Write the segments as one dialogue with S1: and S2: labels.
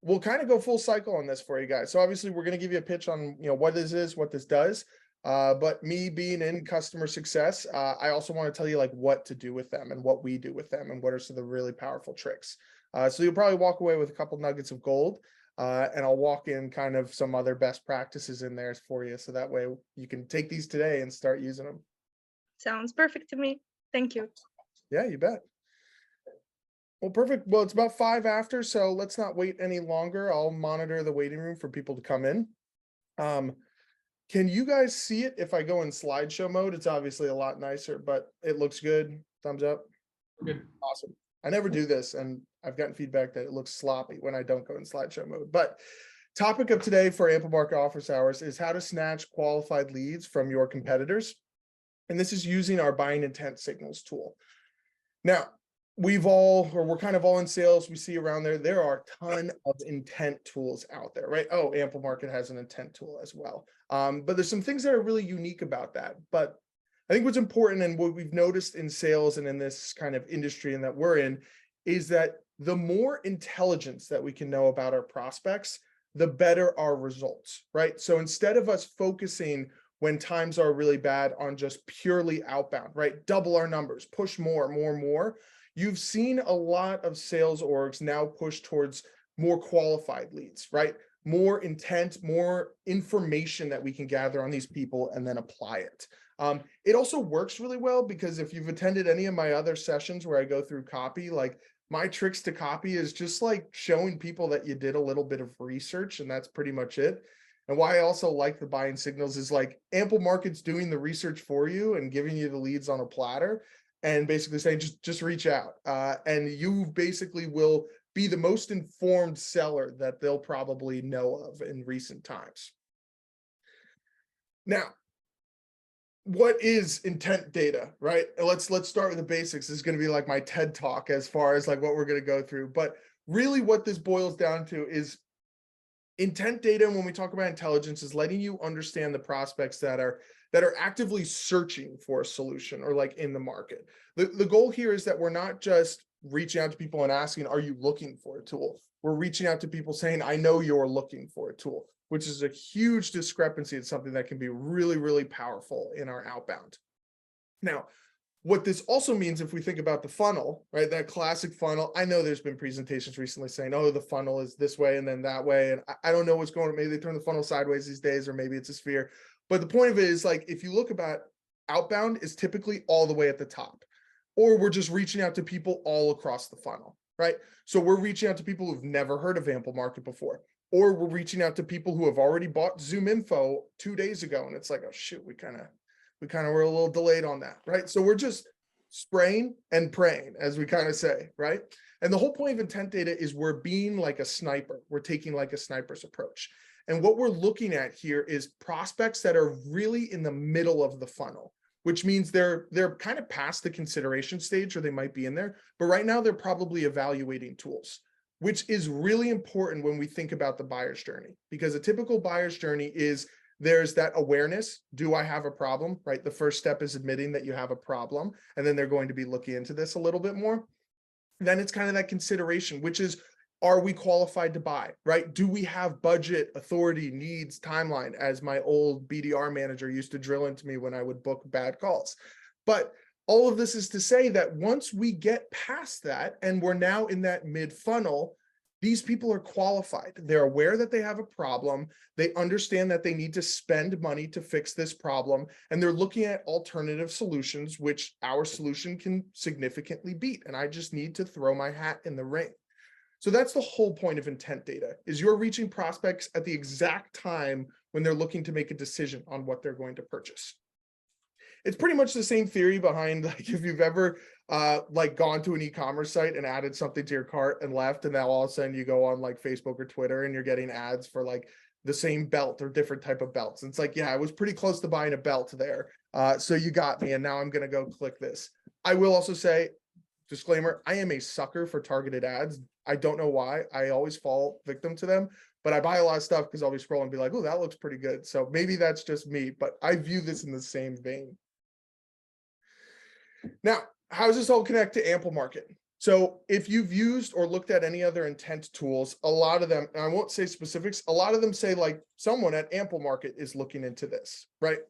S1: we'll kind of go full cycle on this for you guys. So obviously we're going to give you a pitch on, what this is, what this does. But me being in customer success, I also want to tell you like what to do with them and what we do with them and what are some of the really powerful tricks. So you'll probably walk away with a couple nuggets of gold, and I'll walk in kind of some other best practices in there for you. So that way you can take these today and start using them.
S2: Sounds perfect to me. Thank you.
S1: Yeah, you bet. Well, perfect. Well, it's about 5 after, so let's not wait any longer. I'll monitor the waiting room for people to come in. Can you guys see it if I go in slideshow mode? It's obviously a lot nicer, but it looks good. Thumbs up.
S3: Good.
S1: Awesome. I never do this, and I've gotten feedback that it looks sloppy when I don't go in slideshow mode. But topic of today for Amplemarket office hours is how to snatch qualified leads from your competitors. And this is using our buying intent signals tool. Now, we're kind of all in sales. We see around there are a ton of intent tools out there, right? Oh, Amplemarket has an intent tool as well. But there's some things that are really unique about that. But I think what's important and what we've noticed in sales and in this kind of industry and that we're in is that the more intelligence that we can know about our prospects, the better our results, right? So instead of us focusing when times are really bad on just purely outbound, right? Double our numbers, push more. You've seen a lot of sales orgs now push towards more qualified leads, right? More intent, more information that we can gather on these people and then apply it. It also works really well because if you've attended any of my other sessions where I go through copy, like my tricks to copy is just like showing people that you did a little bit of research and that's pretty much it. And why I also like the buying signals is like Amplemarket's doing the research for you and giving you the leads on a platter and basically saying, just reach out. And you basically will be the most informed seller that they'll probably know of in recent times. Now, what is intent data, right? Let's start with the basics. This is going to be like my TED talk as far as like what we're going to go through. But really what this boils down to is intent data, when we talk about intelligence, is letting you understand the prospects that are actively searching for a solution or like in the market. The goal here is that we're not just reaching out to people and asking, are you looking for a tool? We're reaching out to people saying, I know you're looking for a tool, which is a huge discrepancy. It's something that can be really, really powerful in our outbound. Now, what this also means, if we think about the funnel, right, that classic funnel, I know there's been presentations recently saying, oh, the funnel is this way and then that way. And I don't know what's going on. Maybe they turn the funnel sideways these days, or maybe it's a sphere. But the point of it is like, if you look about outbound is typically all the way at the top, or we're just reaching out to people all across the funnel, right? So we're reaching out to people who've never heard of Amplemarket before, or we're reaching out to people who have already bought Zoom info 2 days ago. And it's like, oh, shoot, we kind of were a little delayed on that, right? So we're just spraying and praying, as we kind of say, right? And the whole point of intent data is we're being like a sniper. We're taking like a sniper's approach. And what we're looking at here is prospects that are really in the middle of the funnel, which means they're kind of past the consideration stage, or they might be in there, but right now they're probably evaluating tools, which is really important when we think about the buyer's journey, because a typical buyer's journey is there's that awareness. Do I have a problem, right? The first step is admitting that you have a problem, and then they're going to be looking into this a little bit more. Then it's kind of that consideration, which is, are we qualified to buy, right? Do we have budget, authority, needs, timeline, as my old BDR manager used to drill into me when I would book bad calls. But all of this is to say that once we get past that and we're now in that mid funnel, these people are qualified. They're aware that they have a problem. They understand that they need to spend money to fix this problem. And they're looking at alternative solutions, which our solution can significantly beat. And I just need to throw my hat in the ring. So that's the whole point of intent data, is you're reaching prospects at the exact time when they're looking to make a decision on what they're going to purchase. It's pretty much the same theory behind, like, if you've ever like gone to an e-commerce site and added something to your cart and left, and now all of a sudden you go on like Facebook or Twitter and you're getting ads for like the same belt or different type of belts. And it's like, yeah, I was pretty close to buying a belt there. So you got me, and now I'm going to go click this. I will also say, disclaimer, I am a sucker for targeted ads. I don't know why. I always fall victim to them, but I buy a lot of stuff because I'll be scrolling and be like, oh, that looks pretty good. So maybe that's just me, but I view this in the same vein. Now, how does this all connect to Amplemarket? So if you've used or looked at any other intent tools, a lot of them, and I won't say specifics, a lot of them say like someone at Amplemarket is looking into this, right?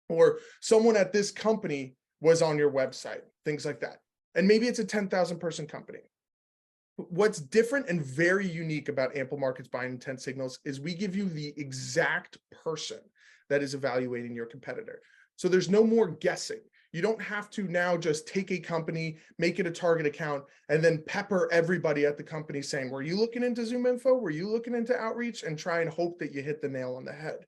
S1: Or someone at this company was on your website, things like that. And maybe it's a 10,000 person company. What's different and very unique about Amplemarket's buying intent signals is we give you the exact person that is evaluating your competitor. So there's no more guessing. You don't have to now just take a company, make it a target account, and then pepper everybody at the company saying, were you looking into Zoom info? Were you looking into outreach? And try and hope that you hit the nail on the head.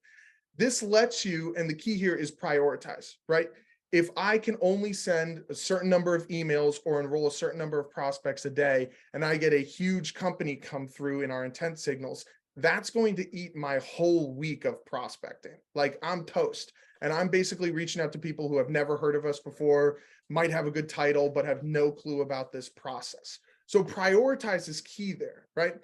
S1: This lets you, and the key here is prioritize, right? If I can only send a certain number of emails or enroll a certain number of prospects a day, and I get a huge company come through in our intent signals, that's going to eat my whole week of prospecting. Like I'm toast. And I'm basically reaching out to people who have never heard of us before, might have a good title, but have no clue about this process. So prioritize is key there, right?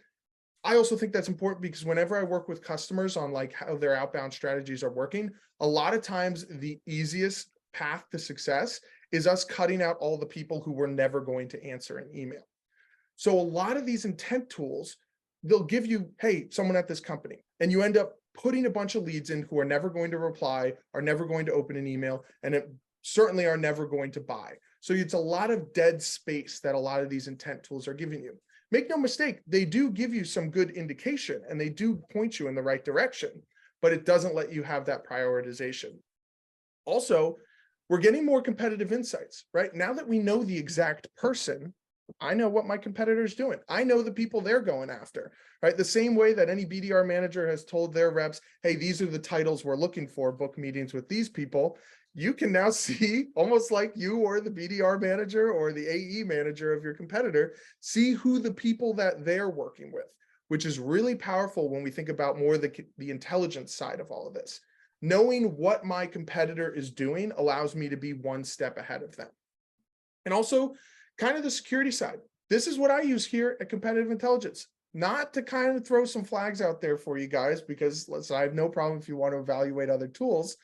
S1: I also think that's important because whenever I work with customers on like how their outbound strategies are working, a lot of times the easiest path to success is us cutting out all the people who were never going to answer an email. So a lot of these intent tools, they'll give you, hey, someone at this company, and you end up putting a bunch of leads in who are never going to reply, are never going to open an email, and certainly are never going to buy. So it's a lot of dead space that a lot of these intent tools are giving you. Make no mistake, they do give you some good indication and they do point you in the right direction, but it doesn't let you have that prioritization. Also, we're getting more competitive insights, right? Now that we know the exact person, I know what my competitor's doing. I know the people they're going after, right? The same way that any BDR manager has told their reps, hey, these are the titles we're looking for, book meetings with these people. You can now see, almost like you or the BDR manager or the AE manager of your competitor, see who the people that they're working with, which is really powerful when we think about more the intelligence side of all of this. Knowing what my competitor is doing allows me to be one step ahead of them. And also kind of the security side. This is what I use here at Competitive Intelligence, not to kind of throw some flags out there for you guys, because listen, I have no problem if you want to evaluate other tools,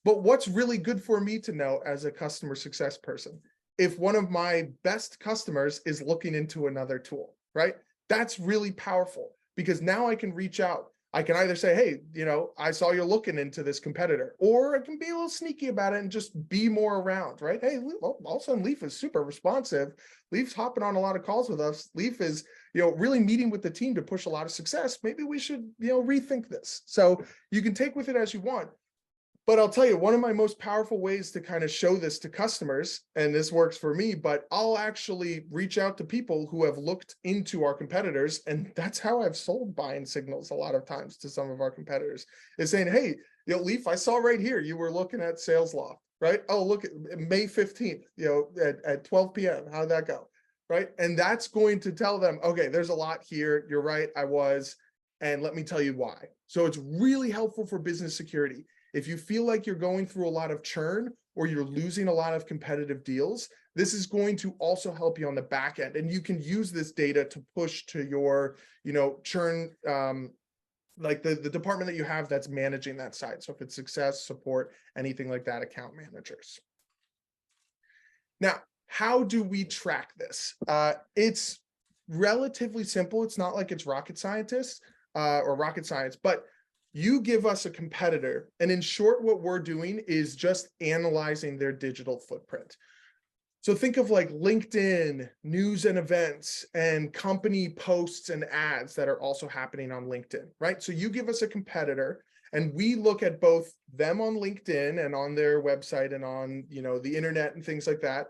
S1: but what's really good for me to know as a customer success person, if one of my best customers is looking into another tool, right? That's really powerful because now I can reach out. I can either say, hey, I saw you're looking into this competitor, or I can be a little sneaky about it and just be more around, right? Hey, all of a sudden Leaf is super responsive. Leaf's hopping on a lot of calls with us. Leaf is, really meeting with the team to push a lot of success. Maybe we should, rethink this. So you can take with it as you want. But I'll tell you, one of my most powerful ways to kind of show this to customers, and this works for me, but I'll actually reach out to people who have looked into our competitors. And that's how I've sold buying signals a lot of times to some of our competitors, is saying, hey, Leaf, I saw right here, you were looking at Sales Loft, right? Oh, look at May 15th, at 12 p.m. How'd that go? Right. And that's going to tell them, okay, there's a lot here. You're right. I was. And let me tell you why. So it's really helpful for business security. If you feel like you're going through a lot of churn or you're losing a lot of competitive deals, this is going to also help you on the back end. And you can use this data to push to your, churn, like the department that you have that's managing that side. So if it's success, support, anything like that, account managers. Now, how do we track this? It's relatively simple. It's not like it's rocket scientists or rocket science, but you give us a competitor, and in short, what we're doing is just analyzing their digital footprint. So think of like LinkedIn, news and events, and company posts and ads that are also happening on LinkedIn, right? So you give us a competitor, and we look at both them on LinkedIn and on their website and on, the internet and things like that.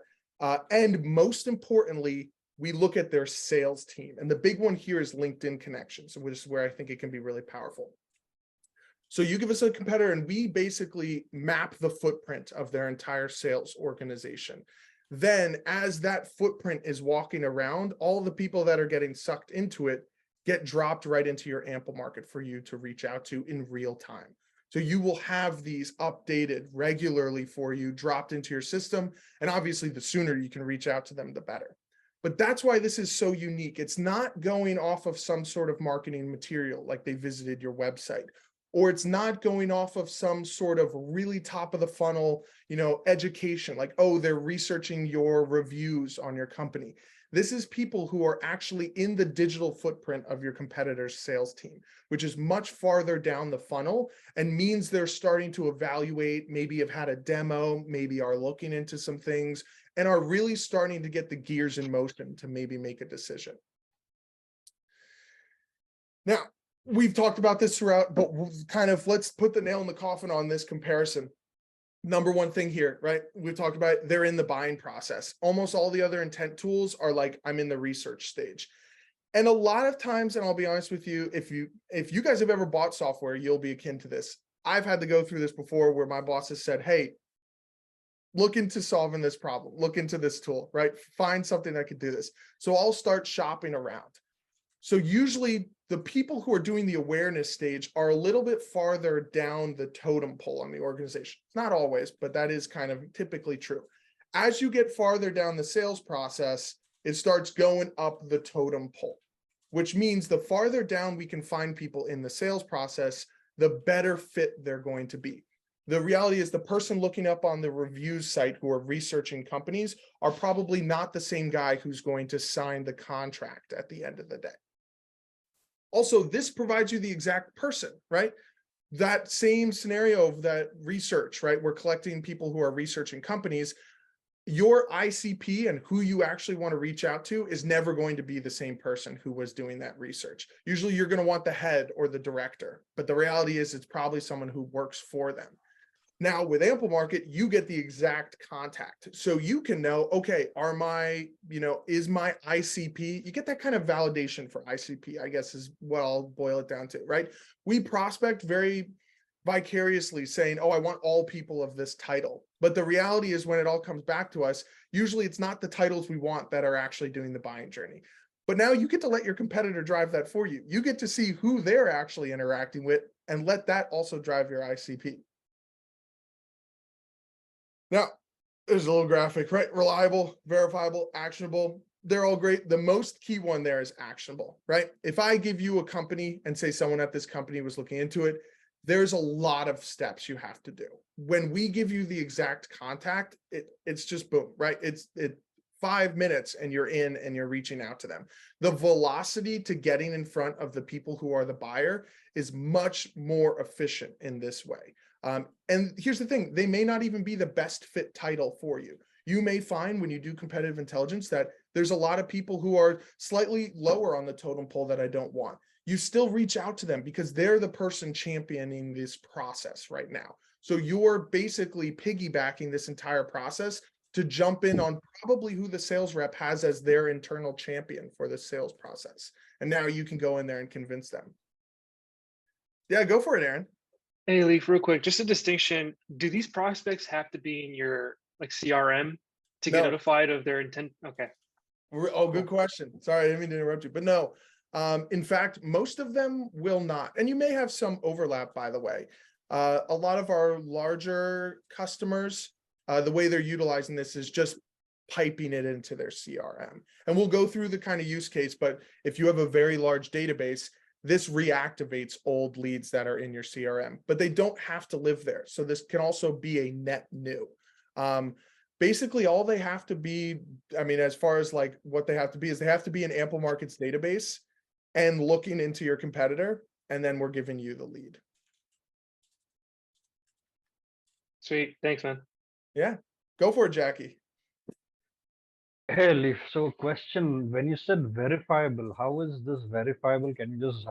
S1: And most importantly, we look at their sales team. And the big one here is LinkedIn connections, which is where I think it can be really powerful. So you give us a competitor and we basically map the footprint of their entire sales organization. Then as that footprint is walking around, all the people that are getting sucked into it get dropped right into your Amplemarket for you to reach out to in real time. So you will have these updated regularly for you, dropped into your system. And obviously the sooner you can reach out to them, the better. But that's why this is so unique. It's not going off of some sort of marketing material like they visited your website, or it's not going off of some sort of really top of the funnel, education, like, oh, they're researching your reviews on your company. This is people who are actually in the digital footprint of your competitor's sales team, which is much farther down the funnel and means they're starting to evaluate, maybe have had a demo, maybe are looking into some things, and are really starting to get the gears in motion to maybe make a decision. Now, we've talked about this throughout, but kind of let's put the nail in the coffin on this comparison. Number one thing here, right? We've talked about it, they're in the buying process. Almost all the other intent tools are like, I'm in the research stage. And a lot of times, and I'll be honest with you, if you guys have ever bought software, you'll be akin to this. I've had to go through this before where my boss has said, hey, look into solving this problem, look into this tool, right? Find something that could do this. So I'll start shopping around. So usually the people who are doing the awareness stage are a little bit farther down the totem pole on the organization. It's not always, but that is kind of typically true. As you get farther down the sales process, it starts going up the totem pole, which means the farther down we can find people in the sales process, the better fit they're going to be. The reality is the person looking up on the reviews site who are researching companies are probably not the same guy who's going to sign the contract at the end of the day. Also, this provides you the exact person, right? That same scenario of that research, right? We're collecting people who are researching companies. Your ICP and who you actually want to reach out to is never going to be the same person who was doing that research. Usually you're going to want the head or the director, but the reality is it's probably someone who works for them. Now with Amplemarket, you get the exact contact. So you can know, okay, is my ICP, you get that kind of validation for ICP, I guess is what I'll boil it down to, right? We prospect very vicariously saying, oh, I want all people of this title. But the reality is when it all comes back to us, usually it's not the titles we want that are actually doing the buying journey. But now you get to let your competitor drive that for you. You get to see who they're actually interacting with and let that also drive your ICP. Now, there's a little graphic, right? Reliable, verifiable, actionable. They're all great. The most key one there is actionable, right? If I give you a company and say someone at this company was looking into it, there's a lot of steps you have to do. When we give you the exact contact, it's just boom, right? It's 5 minutes and you're in and you're reaching out to them. The velocity to getting in front of the people who are the buyer is much more efficient in this way. And here's the thing, they may not even be the best fit title for you. You may find when you do competitive intelligence that there's a lot of people who are slightly lower on the totem pole that I don't want. You still reach out to them because they're the person championing this process right now. So you're basically piggybacking this entire process to jump in on probably who the sales rep has as their internal champion for the sales process. And now you can go in there and convince them. Yeah, go for it, Aaron.
S3: Hey, Leaf, real quick, just a distinction. Do these prospects have to be in your CRM to get
S1: No.
S3: notified of their intent? Okay.
S1: Oh, good question. Sorry, I didn't mean to interrupt you, but no. In fact, most of them will not. And you may have some overlap, by the way. A lot of our larger customers, the way they're utilizing this is just piping it into their CRM. And we'll go through the kind of use case, but if you have a very large database, this reactivates old leads that are in your CRM, but they don't have to live there. So this can also be a net new. Basically, all they have to be, I mean, as far as like what they have to be is they have to be in Amplemarket's database and looking into your competitor, and then we're giving you the lead.
S3: Sweet. Thanks, man.
S1: Yeah, go for it, Jackie.
S4: Hey, Leaf. So, question: when you said verifiable, how is this verifiable? Can you just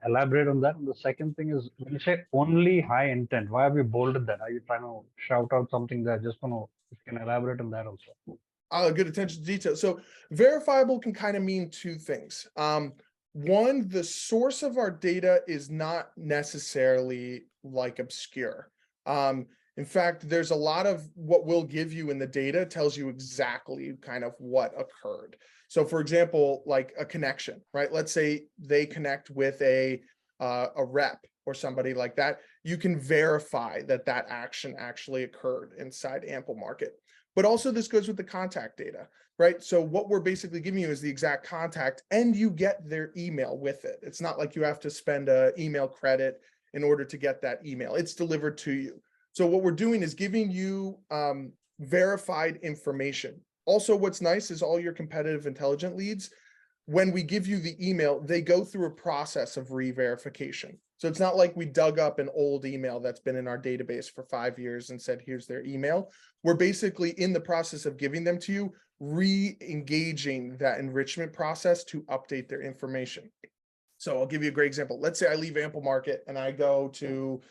S4: elaborate on that? And the second thing is, when you say only high intent, why have you bolded that? Are you trying to shout out something there? Just want to, if you can elaborate on that also.
S1: Good attention to detail. So verifiable can kind of mean two things. One, the source of our data is not necessarily like obscure. In fact, there's a lot of what we'll give you in the data tells you exactly kind of what occurred. So for example, like a connection, right? Let's say they connect with a rep or somebody like that. You can verify that that action actually occurred inside Amplemarket. But also this goes with the contact data, right? So what we're basically giving you is the exact contact and you get their email with it. It's not like you have to spend an email credit in order to get that email. It's delivered to you. So what we're doing is giving you verified information. Also, what's nice is all your competitive intelligent leads, when we give you the email, they go through a process of re-verification. So it's not like we dug up an old email that's been in our database for 5 years and said, here's their email. We're basically in the process of giving them to you, re-engaging that enrichment process to update their information. So I'll give you a great example. Let's say I leave Amplemarket and I go to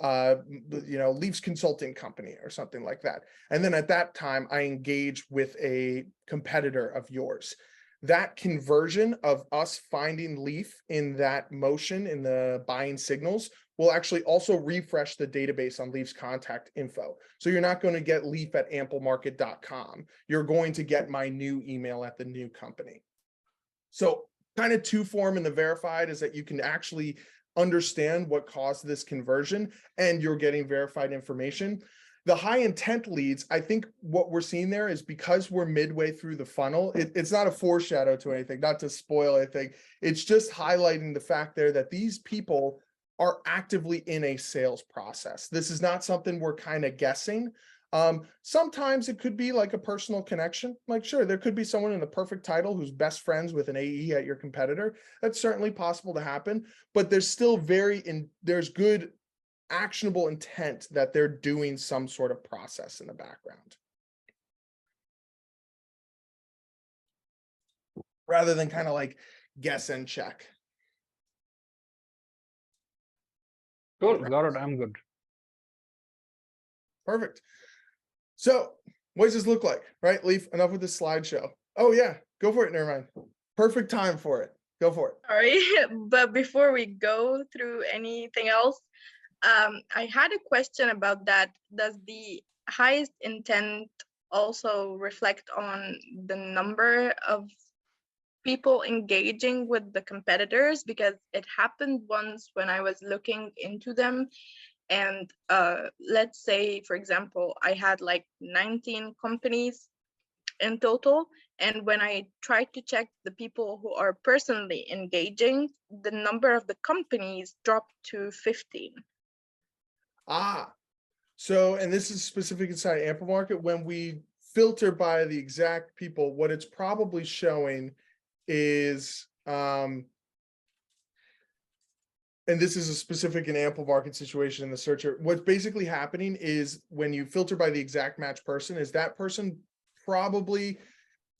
S1: Leafs Consulting Company or something like that. And then at that time, I engage with a competitor of yours. That conversion of us finding Leaf in that motion in the buying signals will actually also refresh the database on Leaf's contact info. So you're not going to get Leaf at amplemarket.com. You're going to get my new email at the new company. So kind of two form in the verified is that you can actually understand what caused this conversion and you're getting verified information. The high intent leads, I think what we're seeing there is because we're midway through the funnel, it's not a foreshadow to anything, not to spoil anything. It's just highlighting the fact there that these people are actively in a sales process. This is not something we're kind of guessing. Sometimes it could be like a personal connection. Like, sure, there could be someone in the perfect title who's best friends with an AE at your competitor. That's certainly possible to happen, but there's still there's good actionable intent that they're doing some sort of process in the background. Rather than kind of like guess and check.
S4: Cool, got it. I'm good.
S1: Perfect. So what does this look like, right? Leaf, enough with this slideshow. Oh yeah, go for it. Never mind. Perfect time for it. Go for it.
S2: Sorry, but before we go through anything else, I had a question about that. Does the highest intent also reflect on the number of people engaging with the competitors? Because it happened once when I was looking into them. And let's say, for example, I had like 19 companies in total. And when I tried to check the people who are personally engaging, the number of the companies dropped to 15.
S1: So, and this is specific inside Amplemarket. When we filter by the exact people, what it's probably showing is, and this is a specific and Amplemarket situation in the searcher. What's basically happening is when you filter by the exact match person, is that person probably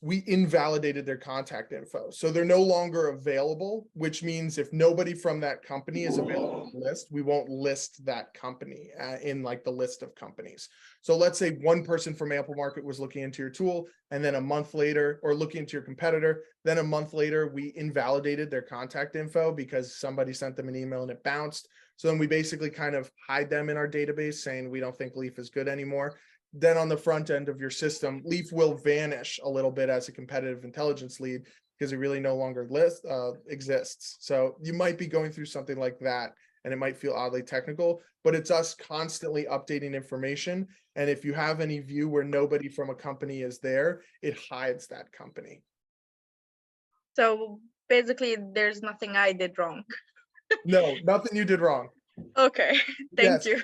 S1: we invalidated their contact info. So they're no longer available, which means if nobody from that company is available on the list, we won't list that company in like the list of companies. So let's say one person from Amplemarket was looking into your tool and then a month later, or looking into your competitor, then a month later, we invalidated their contact info because somebody sent them an email and it bounced. So then we basically kind of hide them in our database saying we don't think Leaf is good anymore. Then on the front end of your system, Leaf will vanish a little bit as a competitive intelligence lead because it really no longer exists. So you might be going through something like that and it might feel oddly technical, but it's us constantly updating information. And if you have any view where nobody from a company is there, it hides that company.
S2: So basically, there's nothing I did wrong.
S1: No, nothing you did wrong.
S2: Okay, thank
S1: Yes.
S2: you.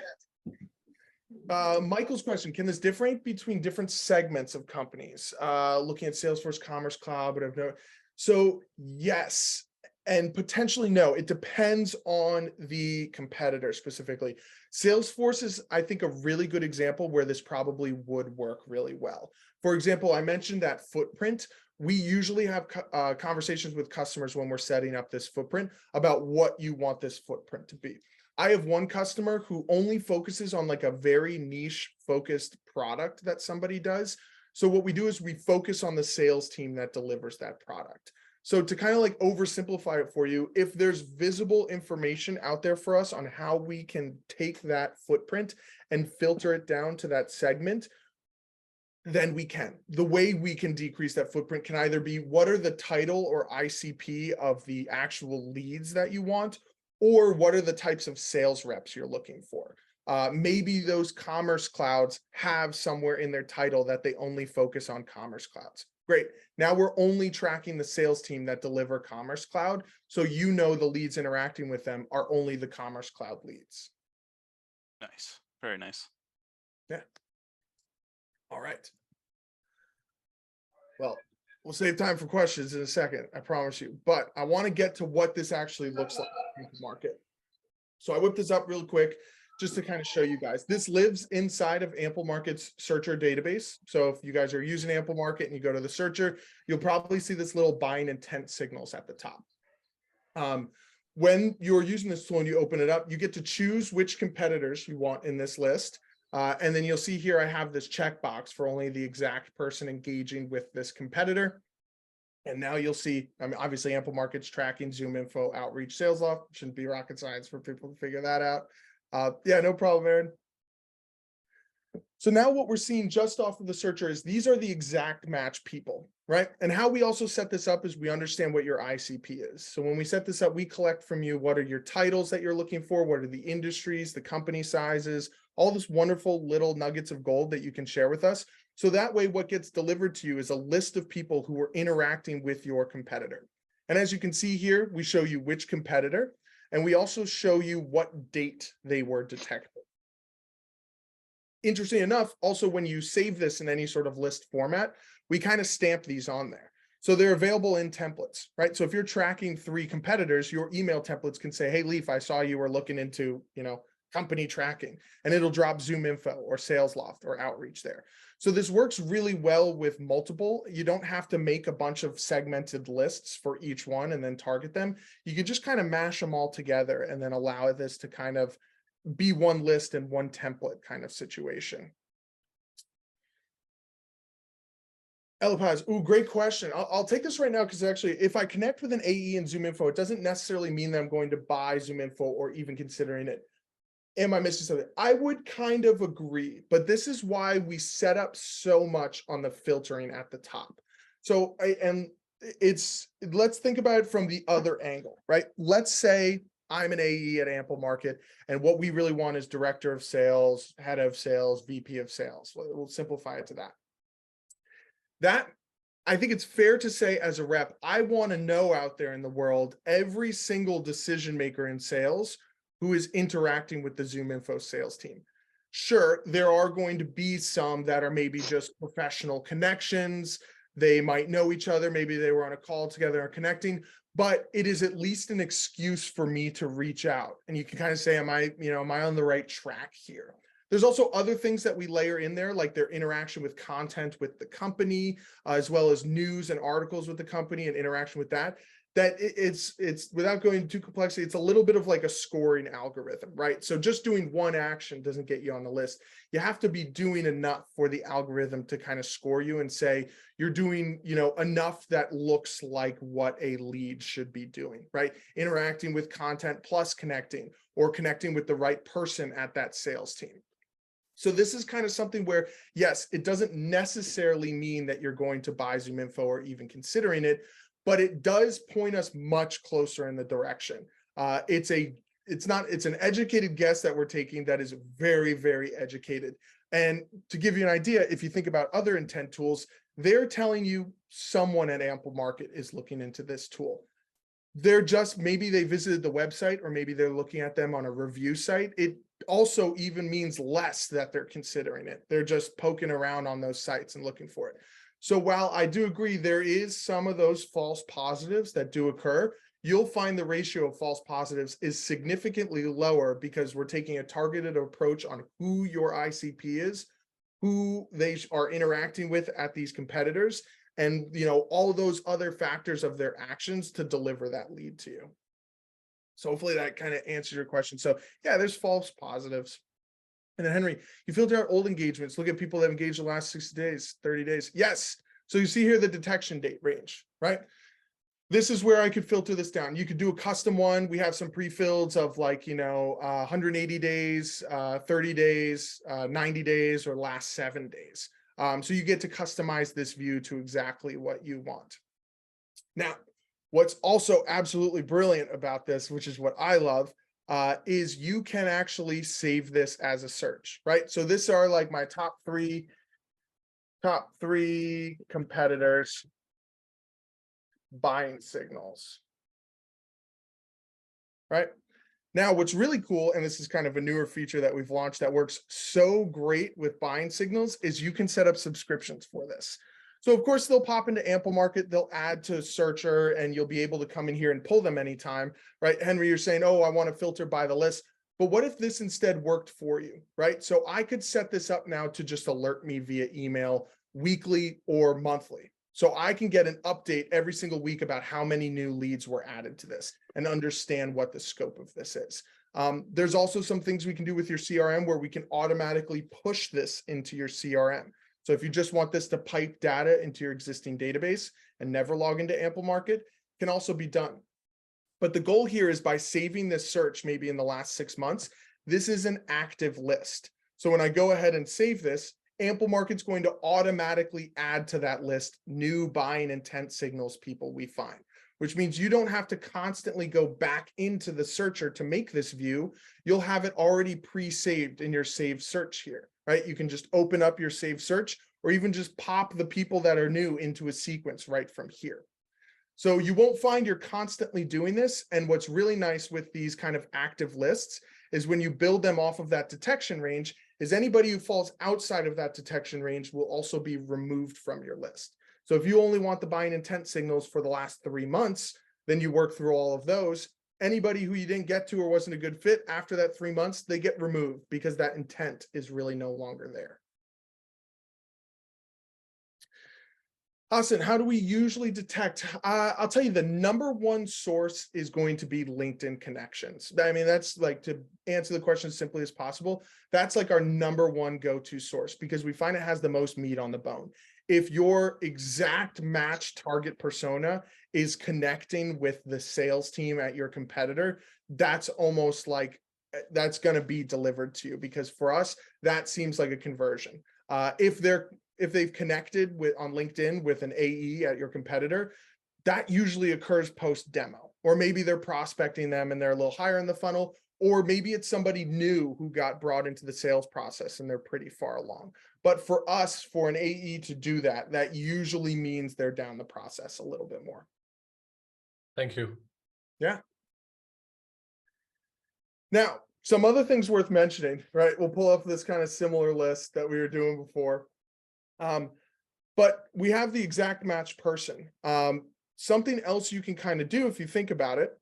S1: Michael's question, can this differentiate between different segments of companies? Looking at Salesforce, Commerce Cloud, whatever. So yes, and potentially no, it depends on the competitor specifically. Salesforce is, I think, a really good example where this probably would work really well. For example, I mentioned that footprint. We usually have conversations with customers when we're setting up this footprint about what you want this footprint to be. I have one customer who only focuses on like a very niche focused product that somebody does. So what we do is we focus on the sales team that delivers that product. So to kind of like oversimplify it for you, if there's visible information out there for us on how we can take that footprint and filter it down to that segment, then we can. The way we can decrease that footprint can either be what are the title or ICP of the actual leads that you want, or what are the types of sales reps you're looking for. Maybe those commerce clouds have somewhere in their title that they only focus on commerce clouds. Great. Now we're only tracking the sales team that deliver commerce cloud. So you know the leads interacting with them are only the commerce cloud leads.
S5: Nice. Very nice.
S1: Yeah. All right. Well, we'll save time for questions in a second, I promise you. But I want to get to what this actually looks like in the market. So I whipped this up real quick just to kind of show you guys. This lives inside of Amplemarket's searcher database. So if you guys are using Amplemarket and you go to the searcher, you'll probably see this little buying intent signals at the top. When you're using this tool and you open it up, you get to choose which competitors you want in this list. And then you'll see here, I have this checkbox for only the exact person engaging with this competitor. And now you'll see, I mean, obviously Amplemarket's tracking Zoom info, outreach, sales loft. Shouldn't be rocket science for people to figure that out. Yeah, no problem, Aaron. So now what we're seeing just off of the searcher is these are the exact match people, right? And how we also set this up is we understand what your ICP is. So when we set this up, we collect from you what are your titles that you're looking for, what are the industries, the company sizes, all this wonderful little nuggets of gold that you can share with us. So that way what gets delivered to you is a list of people who are interacting with your competitor. And as you can see here, we show you which competitor, and we also show you what date they were detected. Interesting enough, also when you save this in any sort of list format, we kind of stamp these on there. So they're available in templates, right? So if you're tracking 3 competitors, your email templates can say, hey, Leaf, I saw you were looking into, company tracking, and it'll drop Zoom info or sales loft or outreach there. So this works really well with multiple. You don't have to make a bunch of segmented lists for each one and then target them. You can just kind of mash them all together and then allow this to kind of be one list and one template kind of situation. Elipaz, ooh, great question. I'll take this right now because actually, if I connect with an AE in Zoom Info, it doesn't necessarily mean that I'm going to buy Zoom Info or even considering it. Am I missing something? I would kind of agree, but this is why we set up so much on the filtering at the top. So let's think about it from the other angle, right? Let's say I'm an AE at Amplemarket, and what we really want is director of sales, head of sales, VP of sales. We'll simplify it to that. I think it's fair to say as a rep, I want to know out there in the world, every single decision maker in sales who is interacting with the Zoom Info sales team. Sure, there are going to be some that are maybe just professional connections. They might know each other. Maybe they were on a call together and connecting, but it is at least an excuse for me to reach out. And you can kind of say, am I on the right track here? There's also other things that we layer in there, like their interaction with content with the company, as well as news and articles with the company and interaction with that. That it's without going into complexity, it's a little bit of like a scoring algorithm, right? So just doing one action doesn't get you on the list. You have to be doing enough for the algorithm to kind of score you and say you're doing, enough that looks like what a lead should be doing, right? Interacting with content plus connecting, or connecting with the right person at that sales team. So this is kind of something where, yes, it doesn't necessarily mean that you're going to buy Zoom Info or even considering it, but it does point us much closer in the direction. It's an educated guess that we're taking that is very, very educated. And to give you an idea, if you think about other intent tools, they're telling you someone at Amplemarket is looking into this tool. Maybe they visited the website, or maybe they're looking at them on a review site. It also even means less that they're considering it. They're just poking around on those sites and looking for it. So while I do agree there is some of those false positives that do occur, you'll find the ratio of false positives is significantly lower because we're taking a targeted approach on who your ICP is, who they are interacting with at these competitors, and all those other factors of their actions to deliver that lead to you. So hopefully that kind of answers your question. So yeah, there's false positives. And then Henry, you filter out old engagements. Look at people that have engaged the last 60 days, 30 days. Yes. So you see here the detection date range, right? This is where I could filter this down. You could do a custom one. We have some pre-fills of 180 days, 30 days, 90 days, or last 7 days. So you get to customize this view to exactly what you want. Now, what's also absolutely brilliant about this, which is what I love, is you can actually save this as a search, right? So this are like my top three competitors buying signals, right? Now, what's really cool, and this is kind of a newer feature that we've launched that works so great with buying signals, is you can set up subscriptions for this. So of course they'll pop into Amplemarket, they'll add to searcher, and you'll be able to come in here and pull them anytime, right? Henry, you're saying, oh, I want to filter by the list. But what if this instead worked for you, right? So I could set this up now to just alert me via email weekly or monthly. So I can get an update every single week about how many new leads were added to this and understand what the scope of this is. There's also some things we can do with your CRM where we can automatically push this into your CRM. So if you just want this to pipe data into your existing database and never log into Amplemarket, it can also be done. But the goal here is by saving this search, maybe in the last 6 months, this is an active list. So when I go ahead and save this, Amplemarket's going to automatically add to that list new buying intent signals people we find, which means you don't have to constantly go back into the searcher to make this view. You'll have it already pre-saved in your saved search here, right? You can just open up your saved search or even just pop the people that are new into a sequence right from here. So you won't find you're constantly doing this. And what's really nice with these kind of active lists is when you build them off of that detection range, is anybody who falls outside of that detection range will also be removed from your list. So if you only want the buying intent signals for the last 3 months, then you work through all of those. Anybody who you didn't get to or wasn't a good fit after that 3 months, they get removed because that intent is really no longer there. Hassan, how do we usually detect? I'll tell you, the #1 source is going to be LinkedIn connections. I mean, that's like, to answer the question as simply as possible, that's like our #1 go-to source because we find it has the most meat on the bone. If your exact match target persona is connecting with the sales team at your competitor, that's almost like, that's going to be delivered to you, because for us, that seems like a conversion. If they've connected with on LinkedIn with an AE at your competitor, that usually occurs post demo, or maybe they're prospecting them and they're a little higher in the funnel, or maybe it's somebody new who got brought into the sales process and they're pretty far along. But for us, for an AE to do that, that usually means they're down the process a little bit more.
S6: Thank you.
S1: Yeah. Now, some other things worth mentioning, right? We'll pull up this kind of similar list that we were doing before. But we have the exact match person. Something else you can kind of do if you think about it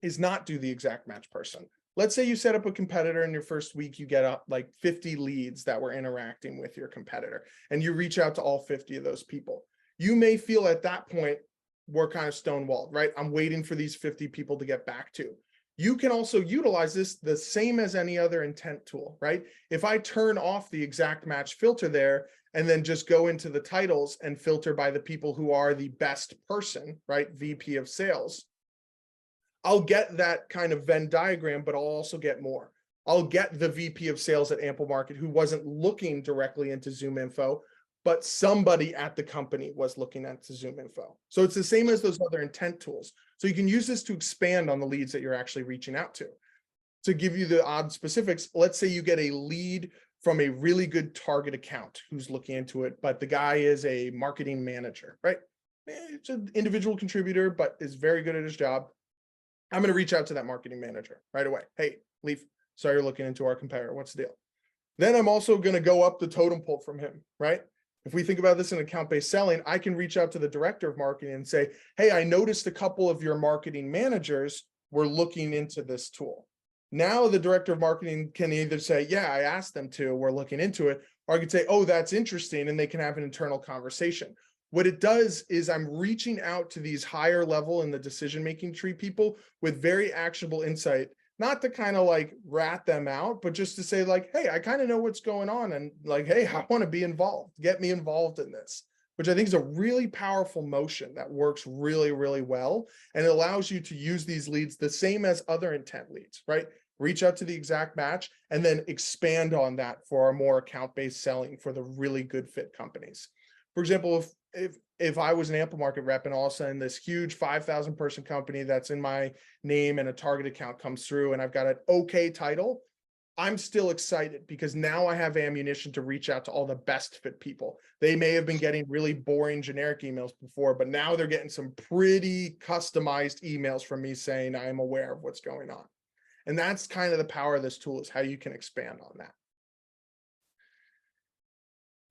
S1: is not do the exact match person. Let's say you set up a competitor in your first week, you get up like 50 leads that were interacting with your competitor, and you reach out to all 50 of those people. You may feel at that point, we're kind of stonewalled, right? I'm waiting for these 50 people to get back to. You can also utilize this the same as any other intent tool, right? If I turn off the exact match filter there and then just go into the titles and filter by the people who are the best person, right? VP of sales, I'll get that kind of Venn diagram, but I'll also get more. I'll get the VP of sales at Amplemarket who wasn't looking directly into Zoom info, but somebody at the company was looking at the Zoom info. So it's the same as those other intent tools. So you can use this to expand on the leads that you're actually reaching out to. To give you the odd specifics, let's say you get a lead from a really good target account who's looking into it, but the guy is a marketing manager, right? It's an individual contributor, but is very good at his job. I'm going to reach out to that marketing manager right away. Hey, Leaf, sorry you're looking into our competitor. What's the deal? Then I'm also going to go up the totem pole from him, right? If we think about this in account-based selling, I can reach out to the director of marketing and say, hey, I noticed a couple of your marketing managers were looking into this tool. Now the director of marketing can either say, yeah, I asked them to, we're looking into it, or I could say, oh, that's interesting, and they can have an internal conversation. What it does is I'm reaching out to these higher level in the decision-making tree people with very actionable insight, not to kind of like rat them out, but just to say like, hey, I kind of know what's going on, and like, hey, I want to be involved, get me involved in this, which I think is a really powerful motion that works really, really well. And it allows you to use these leads the same as other intent leads, right? Reach out to the exact match and then expand on that for our more account-based selling for the really good fit companies. For example, if I was an Amplemarket rep and all of a sudden this huge 5,000 person company that's in my name and a target account comes through and I've got an okay title, I'm still excited because now I have ammunition to reach out to all the best fit people. They may have been getting really boring generic emails before, but now they're getting some pretty customized emails from me saying I am aware of what's going on. And that's kind of the power of this tool, is how you can expand on that.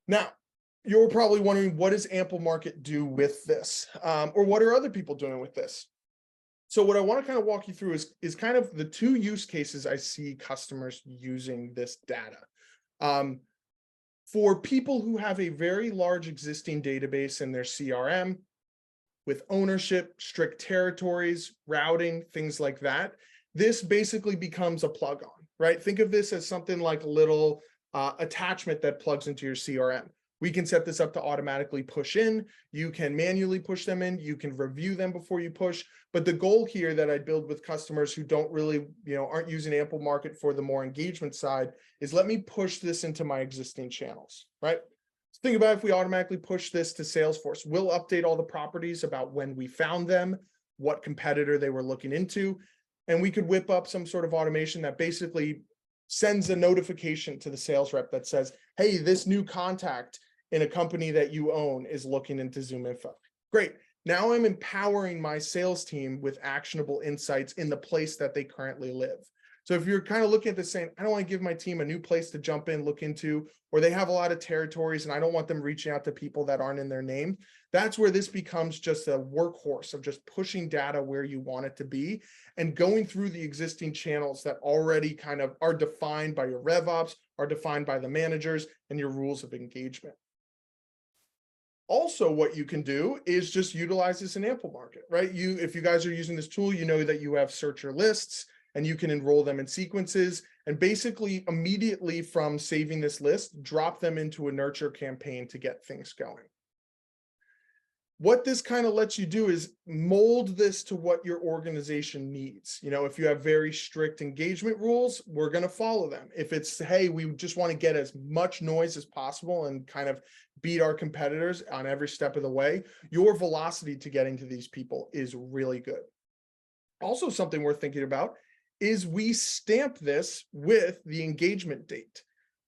S1: Now, you're probably wondering, what does Amplemarket do with this? Or what are other people doing with this? So what I want to kind of walk you through is kind of the two use cases I see customers using this data. For people who have a very large existing database in their CRM with ownership, strict territories, routing, things like that, this basically becomes a plug-on, right? Think of this as something like a little attachment that plugs into your CRM. We can set this up to automatically push in. You can manually push them in. You can review them before you push. But the goal here that I build with customers who don't really, aren't using Amplemarket for the more engagement side is, let me push this into my existing channels, right? So think about if we automatically push this to Salesforce, we'll update all the properties about when we found them, what competitor they were looking into, and we could whip up some sort of automation that basically sends a notification to the sales rep that says, hey, this new contact in a company that you own is looking into Zoom Info. Great. Now I'm empowering my sales team with actionable insights in the place that they currently live. So if you're kind of looking at this saying, I don't want to give my team a new place to jump in, look into, or they have a lot of territories and I don't want them reaching out to people that aren't in their name, that's where this becomes just a workhorse of just pushing data where you want it to be and going through the existing channels that already kind of are defined by your RevOps, are defined by the managers and your rules of engagement. Also, what you can do is just utilize this in Amplemarket, right? If you guys are using this tool, you know that you have searcher lists and you can enroll them in sequences and basically immediately from saving this list, drop them into a nurture campaign to get things going. What this kind of lets you do is mold this to what your organization needs. If you have very strict engagement rules, we're going to follow them. If it's, hey, we just want to get as much noise as possible and kind of beat our competitors on every step of the way, your velocity to getting to these people is really good. Also, something worth thinking about is we stamp this with the engagement date,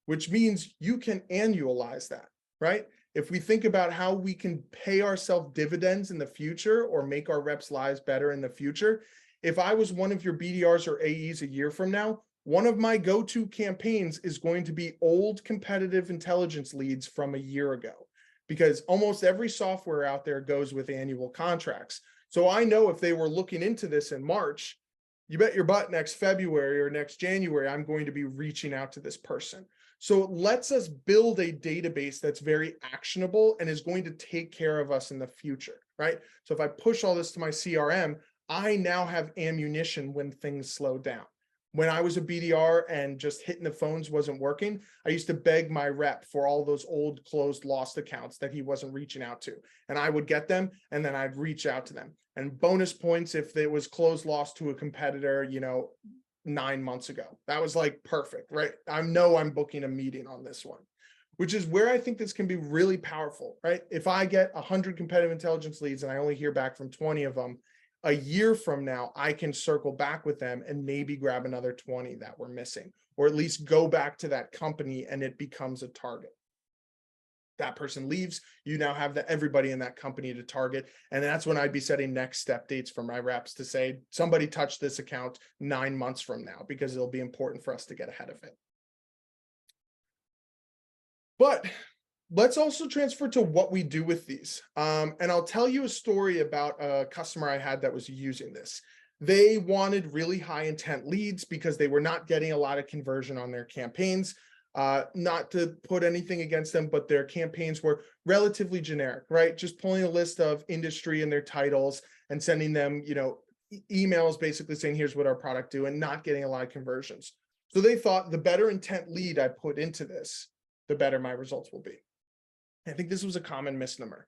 S1: which means you can annualize that, right? If we think about how we can pay ourselves dividends in the future or make our reps' lives better in the future, if I was one of your BDRs or AEs a year from now, one of my go-to campaigns is going to be old competitive intelligence leads from a year ago, because almost every software out there goes with annual contracts. So I know if they were looking into this in March, you bet your butt next February or next January, I'm going to be reaching out to this person. So it lets us build a database that's very actionable and is going to take care of us in the future, right? So if I push all this to my CRM, I now have ammunition when things slow down. When I was a BDR and just hitting the phones wasn't working, I used to beg my rep for all those old closed lost accounts that he wasn't reaching out to. And I would get them and then I'd reach out to them. And bonus points if it was closed lost to a competitor, 9 months ago. That was like perfect, right? I know I'm booking a meeting on this one, which is where I think this can be really powerful, right? If I get 100 competitive intelligence leads and I only hear back from 20 of them, a year from now, I can circle back with them and maybe grab another 20 that we're missing, or at least go back to that company and it becomes a target. That person leaves, you now have everybody in that company to target. And that's when I'd be setting next step dates for my reps to say, somebody touched this account 9 months from now, because it'll be important for us to get ahead of it. But let's also transfer to what we do with these. And I'll tell you a story about a customer I had that was using this. They wanted really high intent leads because they were not getting a lot of conversion on their campaigns. Not to put anything against them, but their campaigns were relatively generic, right? Just pulling a list of industry and their titles and sending them, emails basically saying, here's what our product do, and not getting a lot of conversions. So they thought the better intent lead I put into this, the better my results will be. I think this was a common misnomer.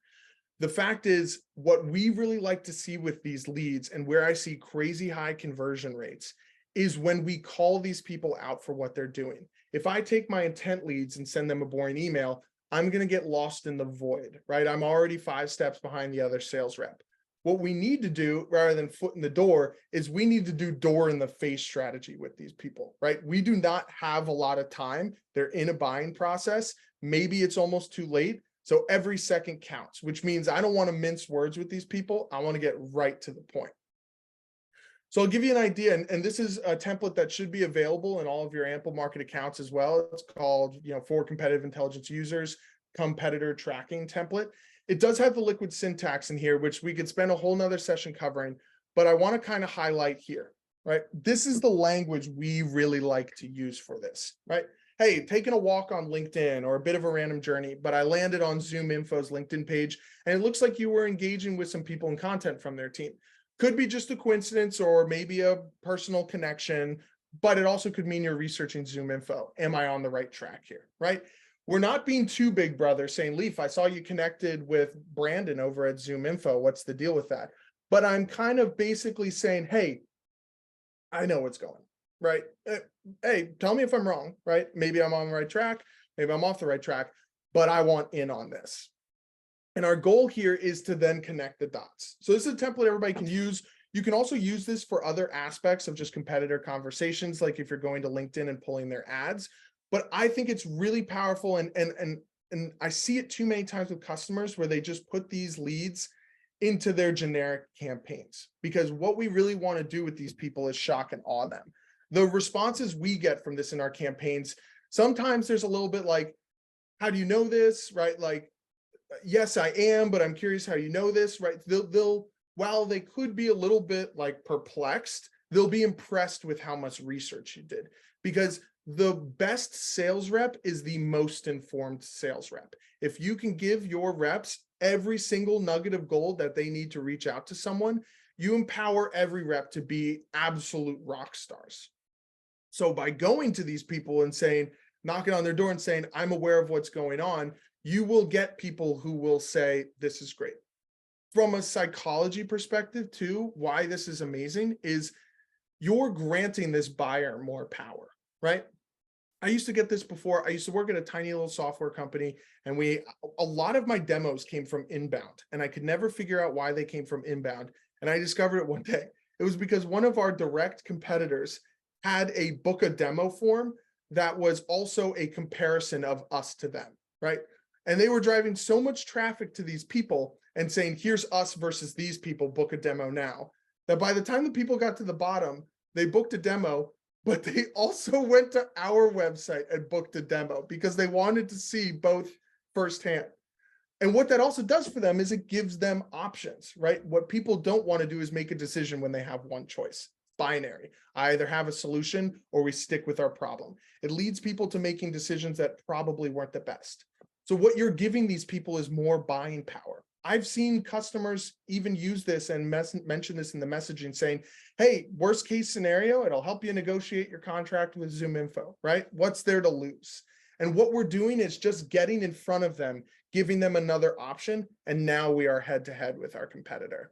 S1: The fact is, what we really like to see with these leads and where I see crazy high conversion rates is when we call these people out for what they're doing. If I take my intent leads and send them a boring email, I'm going to get lost in the void, right? I'm already 5 steps behind the other sales rep. What we need to do, rather than foot in the door, is we need to do door in the face strategy with these people, right? We do not have a lot of time. They're in a buying process. Maybe it's almost too late. So every second counts, which means I don't want to mince words with these people. I want to get right to the point. So I'll give you an idea, and this is a template that should be available in all of your Amplemarket accounts as well. It's called, for competitive intelligence users. competitor tracking template. It does have the liquid syntax in here, which we could spend a whole nother session covering, but I want to kind of highlight here, right? This is the language we really like to use for this, right? Hey, taking a walk on LinkedIn or a bit of a random journey, but I landed on Zoom Info's LinkedIn page, and it looks like you were engaging with some people and content from their team. Could be just a coincidence or maybe a personal connection, but it also could mean you're researching Zoom Info. Am I on the right track here, right? We're not being too big brother saying, Leaf, I saw you connected with Brandon over at Zoom Info. What's the deal with that? But I'm kind of basically saying, hey, I know what's going, right? Hey, tell me if I'm wrong, right? Maybe I'm on the right track, maybe I'm off the right track, but I want in on this. And our goal here is to then connect the dots. So this is a template everybody can use. You can also use this for other aspects of just competitor conversations, like if you're going to LinkedIn and pulling their ads. But I think it's really powerful, and I see it too many times with customers where they just put these leads into their generic campaigns, because what we really want to do with these people is shock and awe them. The responses we get from this in our campaigns, sometimes there's a little bit like, how do you know this, right? Like, yes, I am, but I'm curious how you know this, right? They'll while they could be a little bit like perplexed, they'll be impressed with how much research you did, because the best sales rep is the most informed sales rep. If you can give your reps every single nugget of gold that they need to reach out to someone, you empower every rep to be absolute rock stars. So by going to these people and saying, knocking on their door and saying, I'm aware of what's going on, you will get people who will say, this is great. From a psychology perspective too, why this is amazing is you're granting this buyer more power, right? I used to get this before. I used to work at a tiny little software company, and a lot of my demos came from inbound, and I could never figure out why they came from inbound. And I discovered it one day. It was because one of our direct competitors had a book a demo form that was also a comparison of us to them, right? And they were driving so much traffic to these people and saying, here's us versus these people, book a demo now, that by the time the people got to the bottom, they booked a demo, but they also went to our website and booked a demo because they wanted to see both firsthand. And what that also does for them is it gives them options, right? What people don't want to do is make a decision when they have one choice. Binary. I either have a solution or we stick with our problem. It leads people to making decisions that probably weren't the best. So what you're giving these people is more buying power. I've seen customers even use this and mention this in the messaging saying, hey, worst case scenario, it'll help you negotiate your contract with Zoom Info, right? What's there to lose? And what we're doing is just getting in front of them, giving them another option. And now we are head to head with our competitor.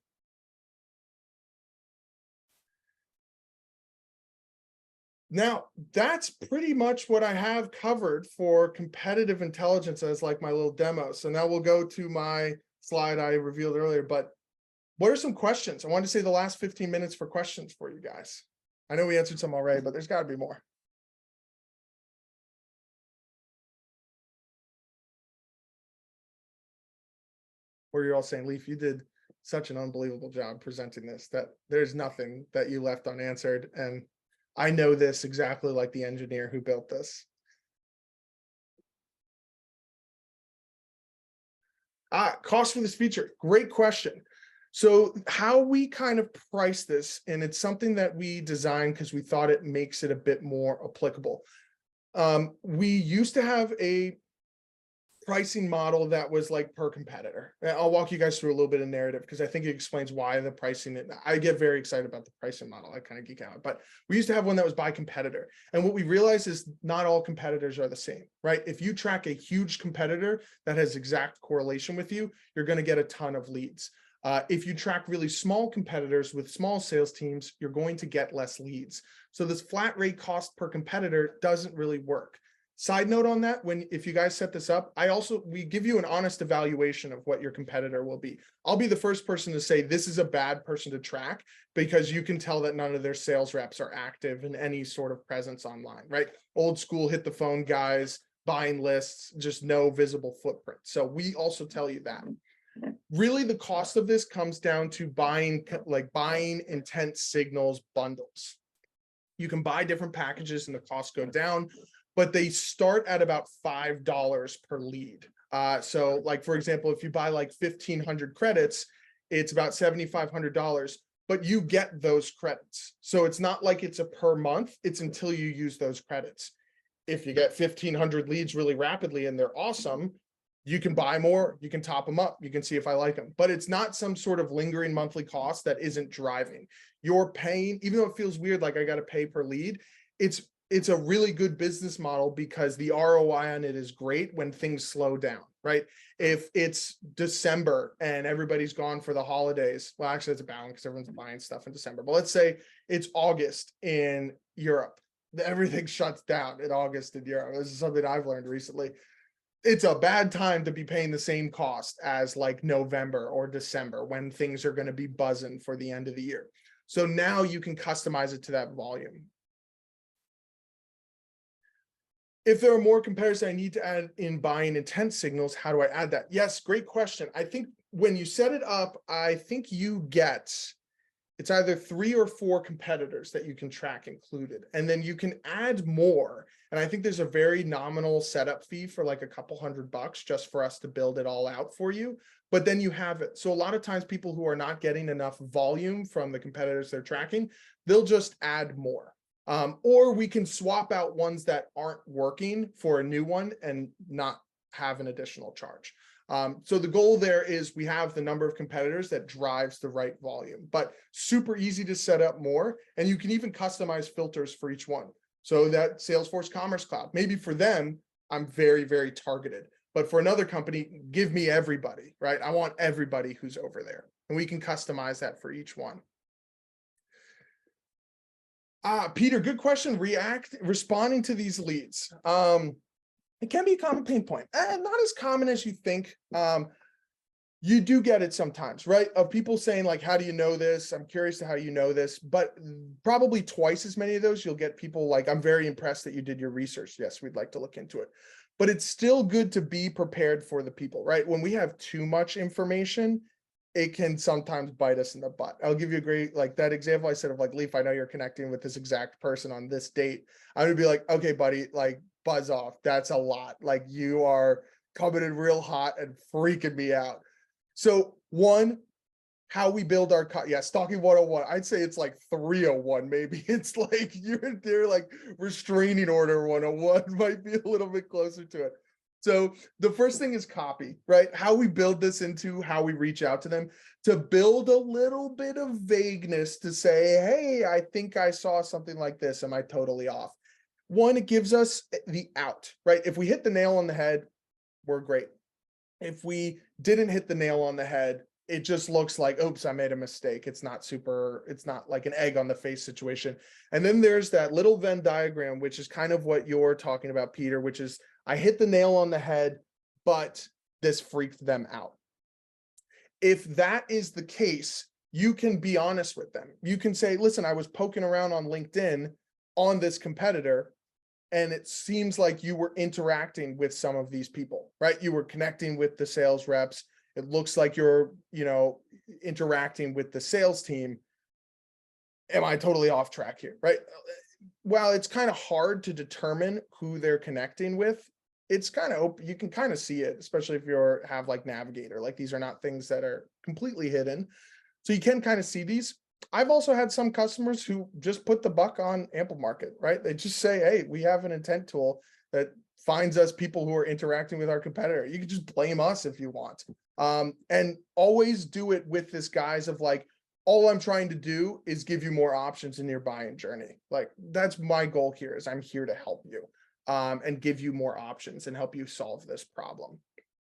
S1: Now, that's pretty much what I have covered for competitive intelligence as like my little demo. So now we'll go to my slide I revealed earlier, but what are some questions? I wanted to say the last 15 minutes for questions for you guys. I know we answered some already, but there's got to be more. Or you're all saying, Leaf, you did such an unbelievable job presenting this that there's nothing that you left unanswered. And I know this exactly like the engineer who built this. Cost for this feature, great question. So how we kind of price this, and it's something that we designed because we thought it makes it a bit more applicable. We used to have a pricing model that was like per competitor. I'll walk you guys through a little bit of narrative because I think it explains why the pricing, I get very excited about the pricing model. I kind of geek out, but we used to have one that was by competitor. And what we realized is not all competitors are the same, right? If you track a huge competitor that has exact correlation with you, you're going to get a ton of leads. If you track really small competitors with small sales teams, you're going to get less leads. So this flat rate cost per competitor doesn't really work. Side note on that, if you guys set this up, we give you an honest evaluation of what your competitor will be. I'll be the first person to say this is a bad person to track because you can tell that none of their sales reps are active in any sort of presence online, right? Old school, hit the phone guys, buying lists, just no visible footprint. So we also tell you that. Really, the cost of this comes down to buying intent signals bundles. You can buy different packages and the costs go down, but they start at about $5 per lead. So like, for example, if you buy like 1,500 credits, it's about $7,500, but you get those credits. So it's not like it's a per month, it's until you use those credits. If you get 1,500 leads really rapidly and they're awesome, you can buy more, you can top them up, you can see if I like them, but it's not some sort of lingering monthly cost that isn't driving. You're paying, even though it feels weird, like I got to pay per lead, it's a really good business model because the ROI on it is great when things slow down, right? If it's December and everybody's gone for the holidays, well, actually it's a balance because everyone's buying stuff in December, but let's say it's August in Europe. Everything shuts down in August in Europe. This is something I've learned recently. It's a bad time to be paying the same cost as like November or December when things are going to be buzzing for the end of the year. So now you can customize it to that volume. If there are more competitors I need to add in buying intent signals, how do I add that? Yes, great question. I think when you set it up, I think you get, it's either 3 or 4 competitors that you can track included, and then you can add more. And I think there's a very nominal setup fee for like a couple $100 just for us to build it all out for you. But then you have it. So a lot of times people who are not getting enough volume from the competitors they're tracking, they'll just add more. Or we can swap out ones that aren't working for a new one and not have an additional charge. So the goal there is we have the number of competitors that drives the right volume, but super easy to set up more. And you can even customize filters for each one. So that Salesforce Commerce Cloud, maybe for them, I'm very, very targeted, but for another company, give me everybody, right? I want everybody who's over there, and we can customize that for each one. Peter, good question. Responding to these leads. It can be a common pain point, and not as common as you think. You do get it sometimes, right? Of people saying like, how do you know this? I'm curious to how you know this, but probably twice as many of those, you'll get people like, I'm very impressed that you did your research. Yes, we'd like to look into it, but it's still good to be prepared for the people, right? When we have too much information, it can sometimes bite us in the butt. I'll give you a great, like that example I said of like, Leaf, I know you're connecting with this exact person on this date. I would be like, okay, buddy, like buzz off. That's a lot. Like you are coming in real hot and freaking me out. So one, how we build our, stalking 101. I'd say it's like 301, maybe. It's like they're like restraining order 101 might be a little bit closer to it. So the first thing is copy, right? How we build this into how we reach out to them, to build a little bit of vagueness to say, hey, I think I saw something like this. Am I totally off? One, it gives us the out, right? If we hit the nail on the head, we're great. If we didn't hit the nail on the head, it just looks like, oops, I made a mistake. It's not like an egg on the face situation. And then there's that little Venn diagram, which is kind of what you're talking about, Peter, which is I hit the nail on the head, but this freaked them out. If that is the case, you can be honest with them. You can say, listen, I was poking around on LinkedIn on this competitor, and it seems like you were interacting with some of these people, right? You were connecting with the sales reps. It looks like you're, interacting with the sales team. Am I totally off track here, right? Well, it's kind of hard to determine who they're connecting with. It's kind of, you can kind of see it, especially if you have like Navigator, like these are not things that are completely hidden. So you can kind of see these. I've also had some customers who just put the buck on Amplemarket, right? They just say, hey, we have an intent tool that finds us people who are interacting with our competitor. You can just blame us if you want. And always do it with this guise of like, all I'm trying to do is give you more options in your buying journey. Like that's my goal here, is I'm here to help you and give you more options and help you solve this problem.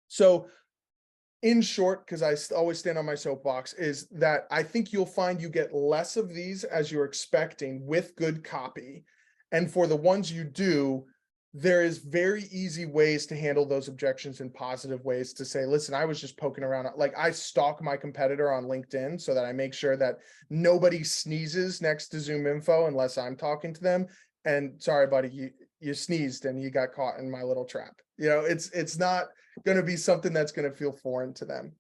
S1: So in short, because I always stand on my soapbox, is that I think you'll find you get less of these as you're expecting with good copy. And for the ones you do, there is very easy ways to handle those objections in positive ways to say, listen, I was just poking around. Like I stalk my competitor on LinkedIn so that I make sure that nobody sneezes next to Zoom info unless I'm talking to them. And sorry, buddy, you sneezed and you got caught in my little trap. It's not going to be something that's going to feel foreign to them.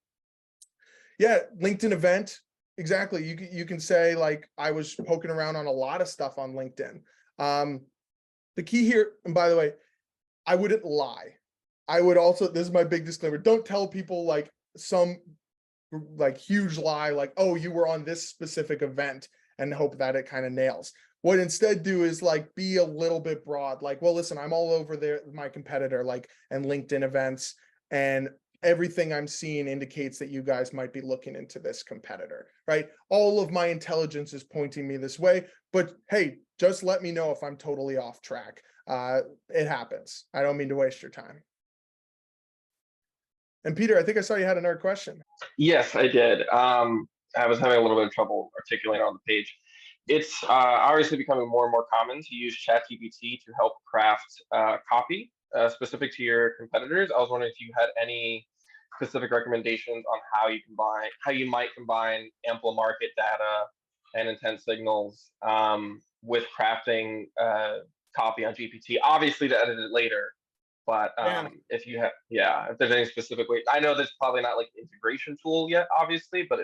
S1: Yeah, LinkedIn event. Exactly. You can say like, I was poking around on a lot of stuff on LinkedIn. The key here, and by the way, I wouldn't lie. I would also, this is my big disclaimer, don't tell people like some like huge lie, like, oh, you were on this specific event, and hope that it kind of nails. What instead do is like be a little bit broad, like, well, listen, I'm all over there, my competitor, like, and LinkedIn events, and everything I'm seeing indicates that you guys might be looking into this competitor, right? All of my intelligence is pointing me this way, but hey, just let me know if I'm totally off track. It happens. I don't mean to waste your time. And Peter, I think I saw you had another question.
S7: Yes, I did. I was having a little bit of trouble articulating on the page. It's obviously becoming more and more common to use ChatGPT to help craft copy specific to your competitors. I was wondering if you had any specific recommendations on how you might combine Amplemarket data and intent signals with crafting copy on GPT. Obviously, to edit it later. But if you have, if there's any specific way, I know there's probably not like an integration tool yet, obviously, but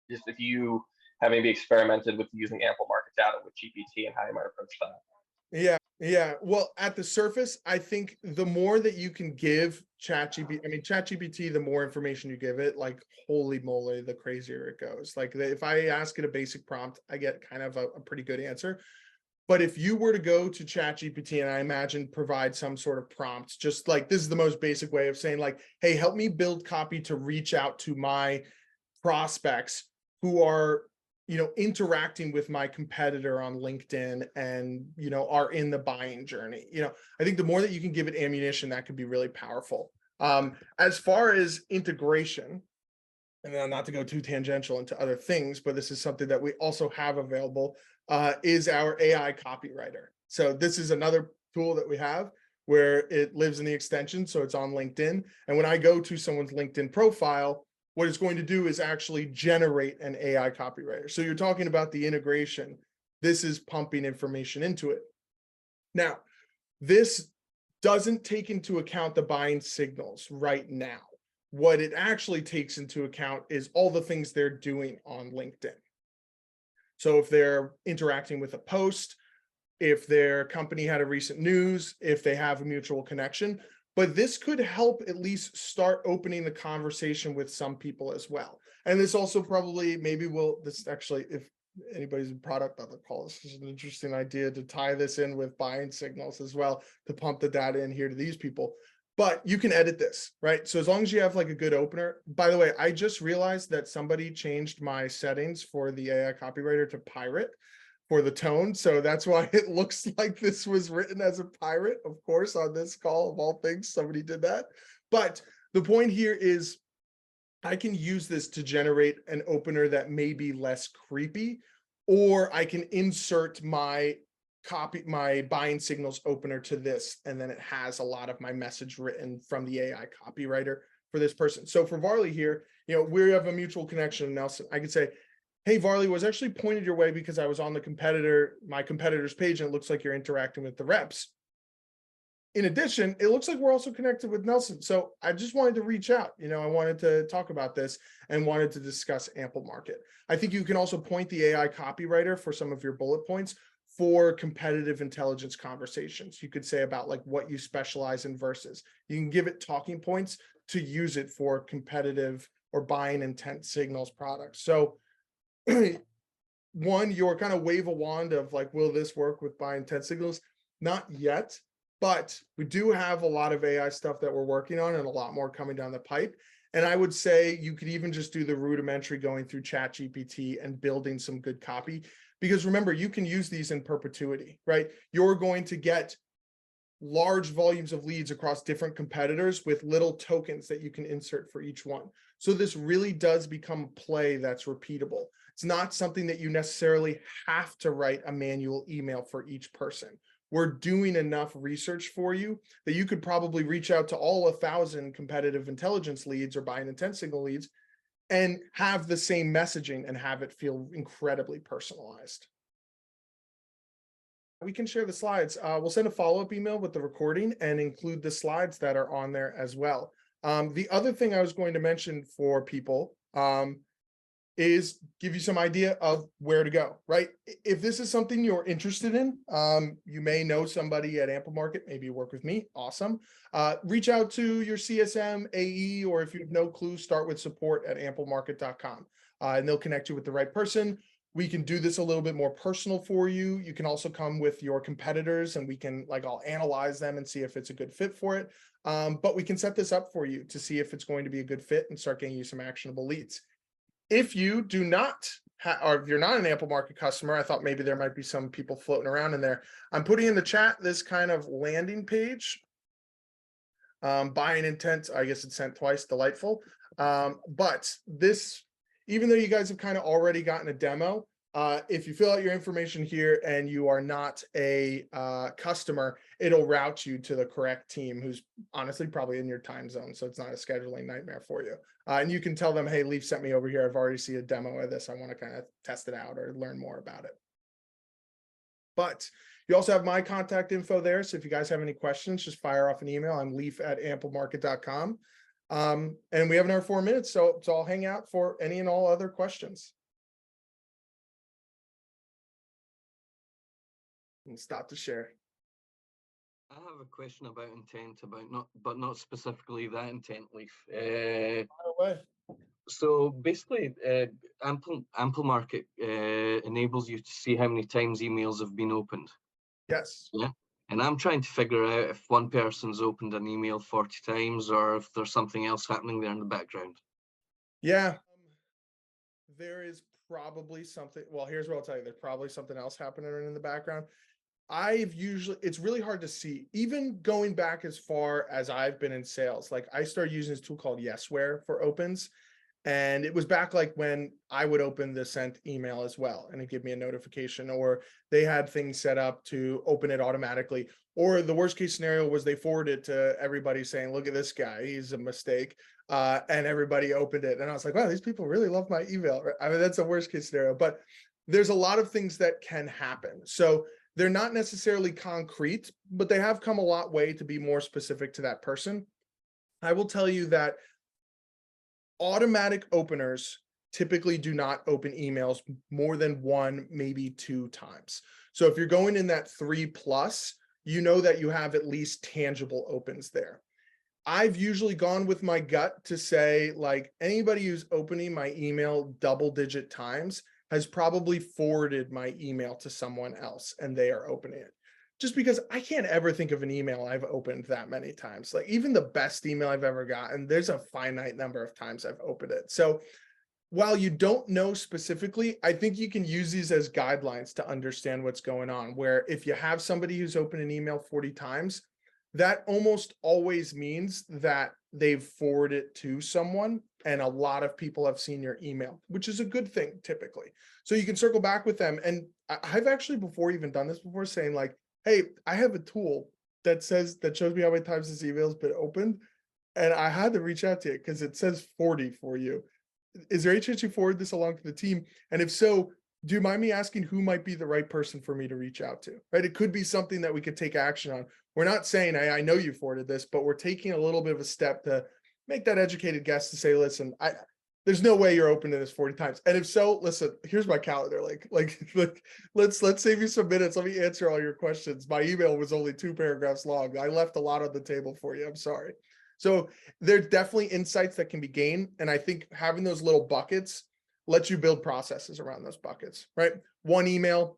S7: if you have maybe experimented with using Amplemarket data with GPT and how you might approach that.
S1: Yeah. Well, at the surface, I think the more that you can give ChatGPT, the more information you give it, like, holy moly, the crazier it goes. Like, if I ask it a basic prompt, I get kind of a pretty good answer. But if you were to go to ChatGPT and I imagine provide some sort of prompt, just like this is the most basic way of saying like, hey, help me build copy to reach out to my prospects who are, interacting with my competitor on LinkedIn and, are in the buying journey. I think the more that you can give it ammunition, that could be really powerful. As far as integration, and then not to go too tangential into other things, but this is something that we also have available, is our AI copywriter. So this is another tool that we have where it lives in the extension. So it's on LinkedIn. And when I go to someone's LinkedIn profile, what it's going to do is actually generate an AI copywriter. So you're talking about the integration. This is pumping information into it. Now, this doesn't take into account the buying signals right now. What it actually takes into account is all the things they're doing on LinkedIn. So if they're interacting with a post, if their company had a recent news, if they have a mutual connection, but this could help at least start opening the conversation with some people as well. And this also probably this actually, if anybody's a product on the call, this is an interesting idea to tie this in with buying signals as well, to pump the data in here to these people. But you can edit this, right? So as long as you have like a good opener. By the way, I just realized that somebody changed my settings for the AI copywriter to pirate for the tone. So that's why it looks like this was written as a pirate. Of course, on this call of all things, somebody did that. But the point here is I can use this to generate an opener that may be less creepy, or I can insert my buying signals opener to this, and then it has a lot of my message written from the AI copywriter for this person. So for Varley here, we have a mutual connection, Nelson. I could say, hey, Varley, was actually pointed your way because I was on my competitor's page, and it looks like you're interacting with the reps. In addition, it looks like we're also connected with Nelson. So I just wanted to reach out. I wanted to talk about this and wanted to discuss Amplemarket. I think you can also point the AI copywriter for some of your bullet points for competitive intelligence conversations. You could say about like what you specialize in versus. You can give it talking points to use it for competitive or buying intent signals products. So one, you're kind of wave a wand of like, will this work with buying intent signals? Not yet, but we do have a lot of AI stuff that we're working on and a lot more coming down the pipe. And I would say you could even just do the rudimentary going through ChatGPT and building some good copy. Because remember, you can use these in perpetuity, right? You're going to get large volumes of leads across different competitors with little tokens that you can insert for each one. So this really does become a play that's repeatable. It's not something that you necessarily have to write a manual email for each person. We're doing enough research for you that you could probably reach out to all 1,000 competitive intelligence leads or buying intent signal leads and have the same messaging and have it feel incredibly personalized. We can share the slides. We'll send a follow-up email with the recording and include the slides that are on there as well. The other thing I was going to mention for people is give you some idea of where to go, right? If this is something you're interested in, you may know somebody at Amplemarket, maybe you work with me, awesome. Reach out to your CSM, AE, or if you have no clue, start with support@amplemarket.com, and they'll connect you with the right person. We can do this a little bit more personal for you. You can also come with your competitors and we can, like, I'll analyze them and see if it's a good fit for it. But we can set this up for you to see if it's going to be a good fit and start getting you some actionable leads. If you do not, or if you're not an Amplemarket customer, I thought maybe there might be some people floating around in there. I'm putting in the chat this kind of landing page. Buying intent, I guess it's sent twice, delightful. But this, even though you guys have kind of already gotten a demo, if you fill out your information here and you are not a customer, it'll route you to the correct team who's honestly probably in your time zone. So it's not a scheduling nightmare for you. And you can tell them, hey, Leaf sent me over here. I've already seen a demo of this. I want to kind of test it out or learn more about it. But you also have my contact info there. So if you guys have any questions, just fire off an email. I'm leaf@amplemarket.com. And we have another 4 minutes. So I'll hang out for any and all other questions. And stop to share.
S8: I have a question about intent, but not specifically that intent, Leaf.
S1: By the way.
S8: So basically, Amplemarket enables you to see how many times emails have been opened.
S1: Yes.
S8: Yeah. And I'm trying to figure out if one person's opened an email 40 times or if there's something else happening there in the background.
S1: Yeah. There is probably something. Well, here's what I'll tell you. There's probably something else happening in the background. It's really hard to see, even going back as far as I've been in sales. Like I started using this tool called Yesware for opens. And it was back like when I would open the sent email as well, and it'd give me a notification, or they had things set up to open it automatically. Or the worst case scenario was they forwarded it to everybody saying, look at this guy, he's a mistake. And everybody opened it. And I was like, wow, these people really love my email. I mean, that's the worst case scenario, but there's a lot of things that can happen. So they're not necessarily concrete, but they have come a lot way to be more specific to that person. I will tell you that automatic openers typically do not open emails more than 1, maybe 2 times. So if you're going in that 3+, you know that you have at least tangible opens there. I've usually gone with my gut to say, like, anybody who's opening my email double-digit times has probably forwarded my email to someone else and they are opening it. Just because I can't ever think of an email I've opened that many times. Like even the best email I've ever gotten, there's a finite number of times I've opened it. So while you don't know specifically, I think you can use these as guidelines to understand what's going on. Where if you have somebody who's opened an email 40 times, that almost always means that they've forwarded it to someone, and a lot of people have seen your email, which is a good thing typically. So you can circle back with them. And I've actually before even done this before, saying like, hey, I have a tool that shows me how many times this email's been opened. And I had to reach out to it because it says 40 for you. Is there any chance you forward this along to the team? And if so, do you mind me asking who might be the right person for me to reach out to? Right? It could be something that we could take action on. We're not saying, I know you forwarded this, but we're taking a little bit of a step to make that educated guess to say, listen, there's no way you're opening this 40 times. And if so, listen, here's my calendar. Let's save you some minutes. Let me answer all your questions. My email was only 2 paragraphs long. I left a lot on the table for you. I'm sorry. So there's definitely insights that can be gained. And I think having those little buckets lets you build processes around those buckets, right? One email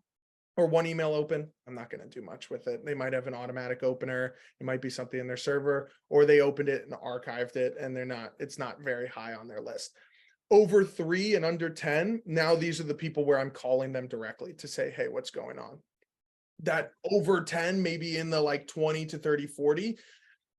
S1: open, I'm not going to do much with it. They might have an automatic opener. It might be something in their server, or they opened it and archived it and it's not very high on their list. Over 3 and under 10, now these are the people where I'm calling them directly to say, hey, what's going on? That over 10, maybe in the like 20 to 30, 40,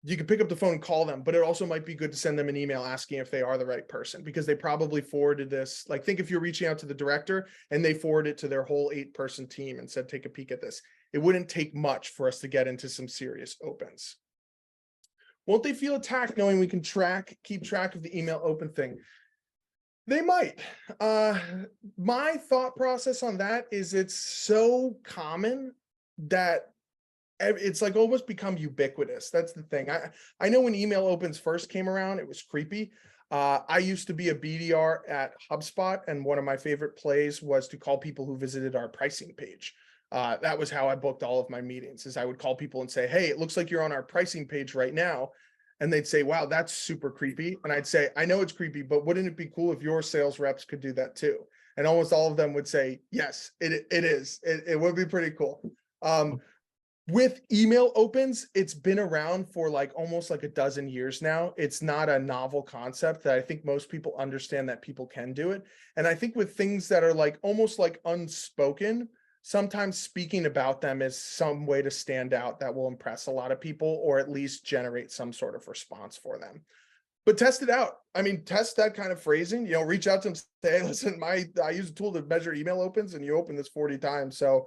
S1: you can pick up the phone and call them, but it also might be good to send them an email asking if they are the right person, because they probably forwarded this. Like, think if you're reaching out to the director and they forwarded it to their whole 8-person team and said, take a peek at this. It wouldn't take much for us to get into some serious opens. Won't they feel attacked knowing we can keep track of the email open thing? They might. My thought process on that is it's so common that it's like almost become ubiquitous. That's the thing. I know when email opens first came around, it was creepy. I used to be a BDR at HubSpot, and one of my favorite plays was to call people who visited our pricing page. That was how I booked all of my meetings, is I would call people and say, hey, it looks like you're on our pricing page right now. And they'd say, wow, that's super creepy. And I'd say, I know it's creepy, but wouldn't it be cool if your sales reps could do that too? And almost all of them would say, yes, it is. It would be pretty cool. With email opens, it's been around for like almost like a dozen years now. It's not a novel concept that I think most people understand that people can do it. And I think with things that are like almost like unspoken, sometimes speaking about them is some way to stand out that will impress a lot of people, or at least generate some sort of response for them. But test it out. I mean, test that kind of phrasing, you know, reach out to them, say, hey, listen, I use a tool to measure email opens and you open this 40 times. So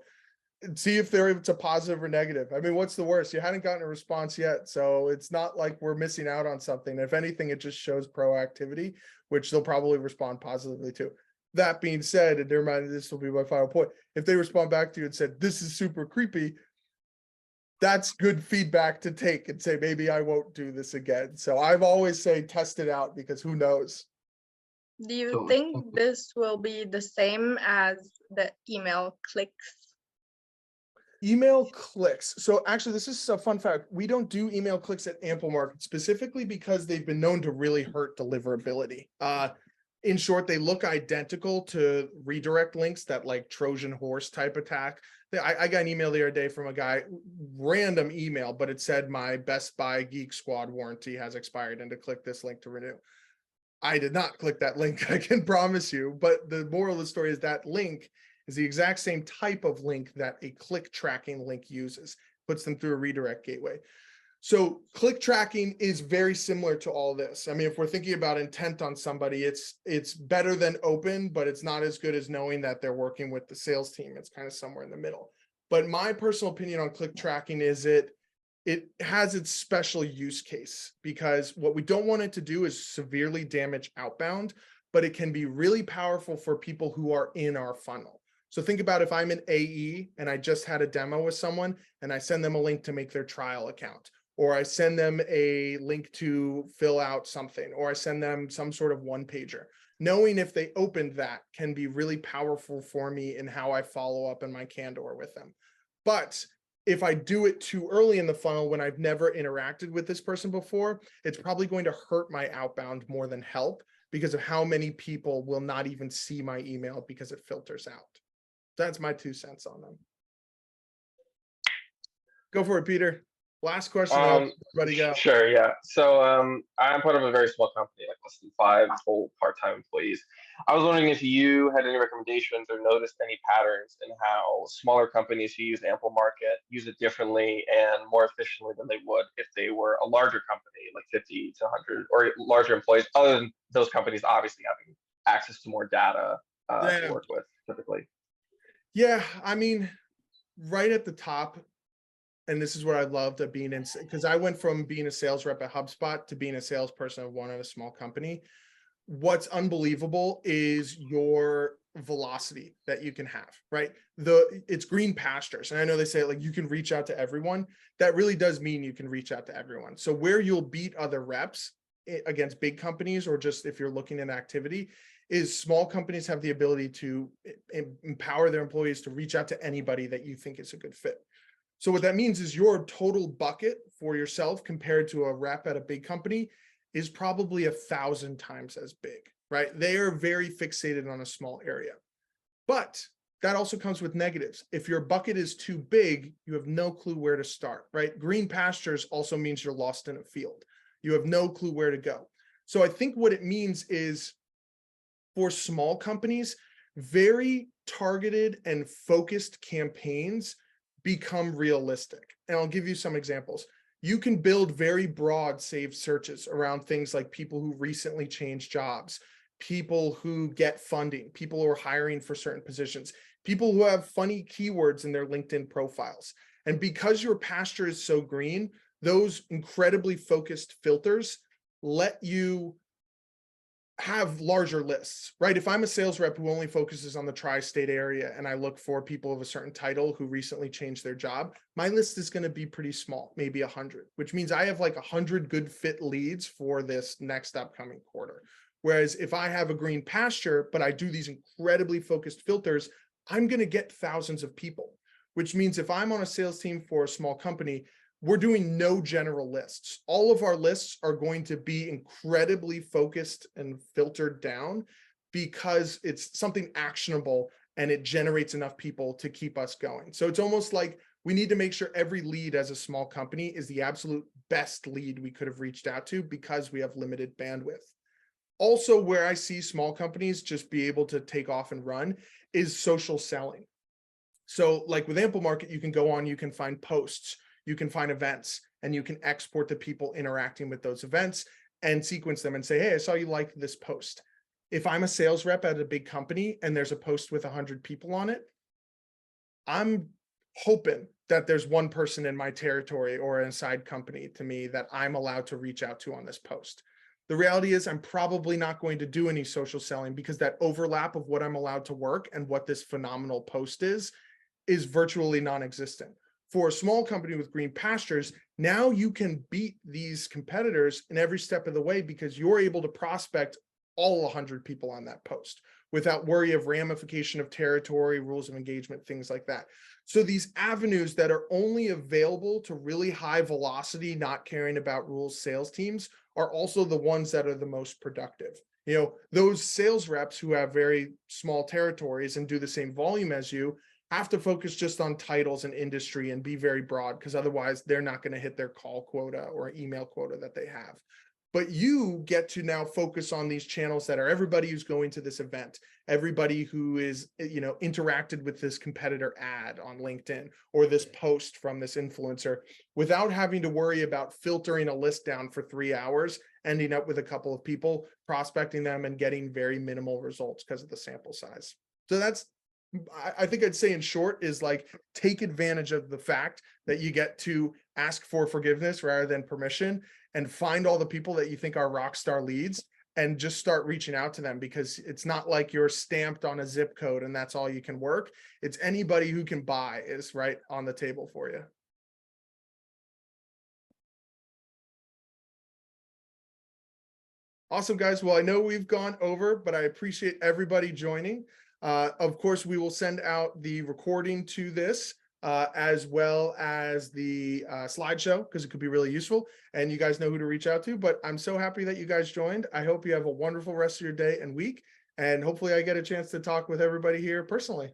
S1: see if it's a positive or negative. I mean, what's the worst? You hadn't gotten a response yet. So it's not like we're missing out on something. If anything, it just shows proactivity, which they'll probably respond positively to. That being said, and never mind, this will be my final point. If they respond back to you and said, this is super creepy, that's good feedback to take and say, maybe I won't do this again. So I've always say, test it out, because who knows?
S2: Do you
S8: Totally.
S2: think this will be the same as the email clicks?
S1: Email clicks. So actually, this is a fun fact. We don't do email clicks at Amplemarket, specifically because they've been known to really hurt deliverability. In short, they look identical to redirect links, that like Trojan horse type attack. I got an email the other day from a guy, random email, but it said my Best Buy Geek Squad warranty has expired and to click this link to renew. I did not click that link, I can promise you. But the moral of the story is that link is the exact same type of link that a click tracking link uses, puts them through a redirect gateway. So click tracking is very similar to all this. I mean, if we're thinking about intent on somebody, it's better than open, but it's not as good as knowing that they're working with the sales team. It's kind of somewhere in the middle. But my personal opinion on click tracking is it has its special use case, because what we don't want it to do is severely damage outbound, but it can be really powerful for people who are in our funnel. So think about if I'm an AE and I just had a demo with someone and I send them a link to make their trial account, or I send them a link to fill out something, or I send them some sort of one pager. Knowing if they opened that can be really powerful for me in how I follow up in my candor with them. But if I do it too early in the funnel when I've never interacted with this person before, it's probably going to hurt my outbound more than help, because of how many people will not even see my email because it filters out. That's my 2 cents on them. Go for it, Peter. Last question. Everybody go.
S7: Sure, yeah. So I'm part of a very small company, like less than 5 full part-time employees. I was wondering if you had any recommendations or noticed any patterns in how smaller companies who use Amplemarket use it differently and more efficiently than they would if they were a larger company, like 50 to 100 or larger employees, other than those companies obviously having access to more data to work with typically.
S1: Yeah, I mean, right at the top, and this is what I loved at being in, because I went from being a sales rep at HubSpot to being a salesperson of one at a small company. What's unbelievable is your velocity that you can have, right? It's green pastures. And I know they say like you can reach out to everyone. That really does mean you can reach out to everyone. So where you'll beat other reps against big companies, or just if you're looking at activity, is small companies have the ability to empower their employees to reach out to anybody that you think is a good fit. So what that means is your total bucket for yourself compared to a rep at a big company is probably 1,000 times as big, right? They are very fixated on a small area. But that also comes with negatives. If your bucket is too big, you have no clue where to start, right? Green pastures also means you're lost in a field. You have no clue where to go. So I think what it means is, for small companies, very targeted and focused campaigns become realistic. And I'll give you some examples. You can build very broad saved searches around things like people who recently changed jobs, people who get funding, people who are hiring for certain positions, people who have funny keywords in their LinkedIn profiles. And because your pasture is so green, those incredibly focused filters let you have larger lists, right? If I'm a sales rep who only focuses on the tri-state area and I look for people of a certain title who recently changed their job, my list is going to be pretty small, maybe 100, which means I have like 100 good fit leads for this next upcoming quarter. Whereas if I have a green pasture, but I do these incredibly focused filters, I'm going to get thousands of people, which means if I'm on a sales team for a small company, we're doing no general lists. All of our lists are going to be incredibly focused and filtered down because it's something actionable and it generates enough people to keep us going. So it's almost like we need to make sure every lead as a small company is the absolute best lead we could have reached out to because we have limited bandwidth. Also, where I see small companies just be able to take off and run is social selling. So like with Amplemarket, you can go on, you can find posts, you can find events, and you can export the people interacting with those events and sequence them and say, hey, I saw you liked this post. If I'm a sales rep at a big company and there's a post with 100 people on it, I'm hoping that there's one person in my territory or a side company to me that I'm allowed to reach out to on this post. The reality is I'm probably not going to do any social selling because that overlap of what I'm allowed to work and what this phenomenal post is virtually non-existent. For a small company with green pastures, now you can beat these competitors in every step of the way because you're able to prospect all 100 people on that post without worry of ramification of territory, rules of engagement, things like that. So these avenues that are only available to really high velocity, not caring about rules sales teams are also the ones that are the most productive. You know, those sales reps who have very small territories and do the same volume as you have to focus just on titles and industry and be very broad because otherwise they're not going to hit their call quota or email quota that they have. But you get to now focus on these channels that are everybody who's going to this event, everybody who is, you know, interacted with this competitor ad on LinkedIn or this post from this influencer without having to worry about filtering a list down for 3 hours, ending up with a couple of people, prospecting them and getting very minimal results because of the sample size. So that's, I think I'd say in short is like, take advantage of the fact that you get to ask for forgiveness rather than permission and find all the people that you think are rock star leads and just start reaching out to them because it's not like you're stamped on a zip code and that's all you can work. It's anybody who can buy is right on the table for you. Awesome, guys. Well, I know we've gone over, but I appreciate everybody joining. Of course, we will send out the recording to this as well as the slideshow because it could be really useful and you guys know who to reach out to. But I'm so happy that you guys joined. I hope you have a wonderful rest of your day and week. And hopefully I get a chance to talk with everybody here personally.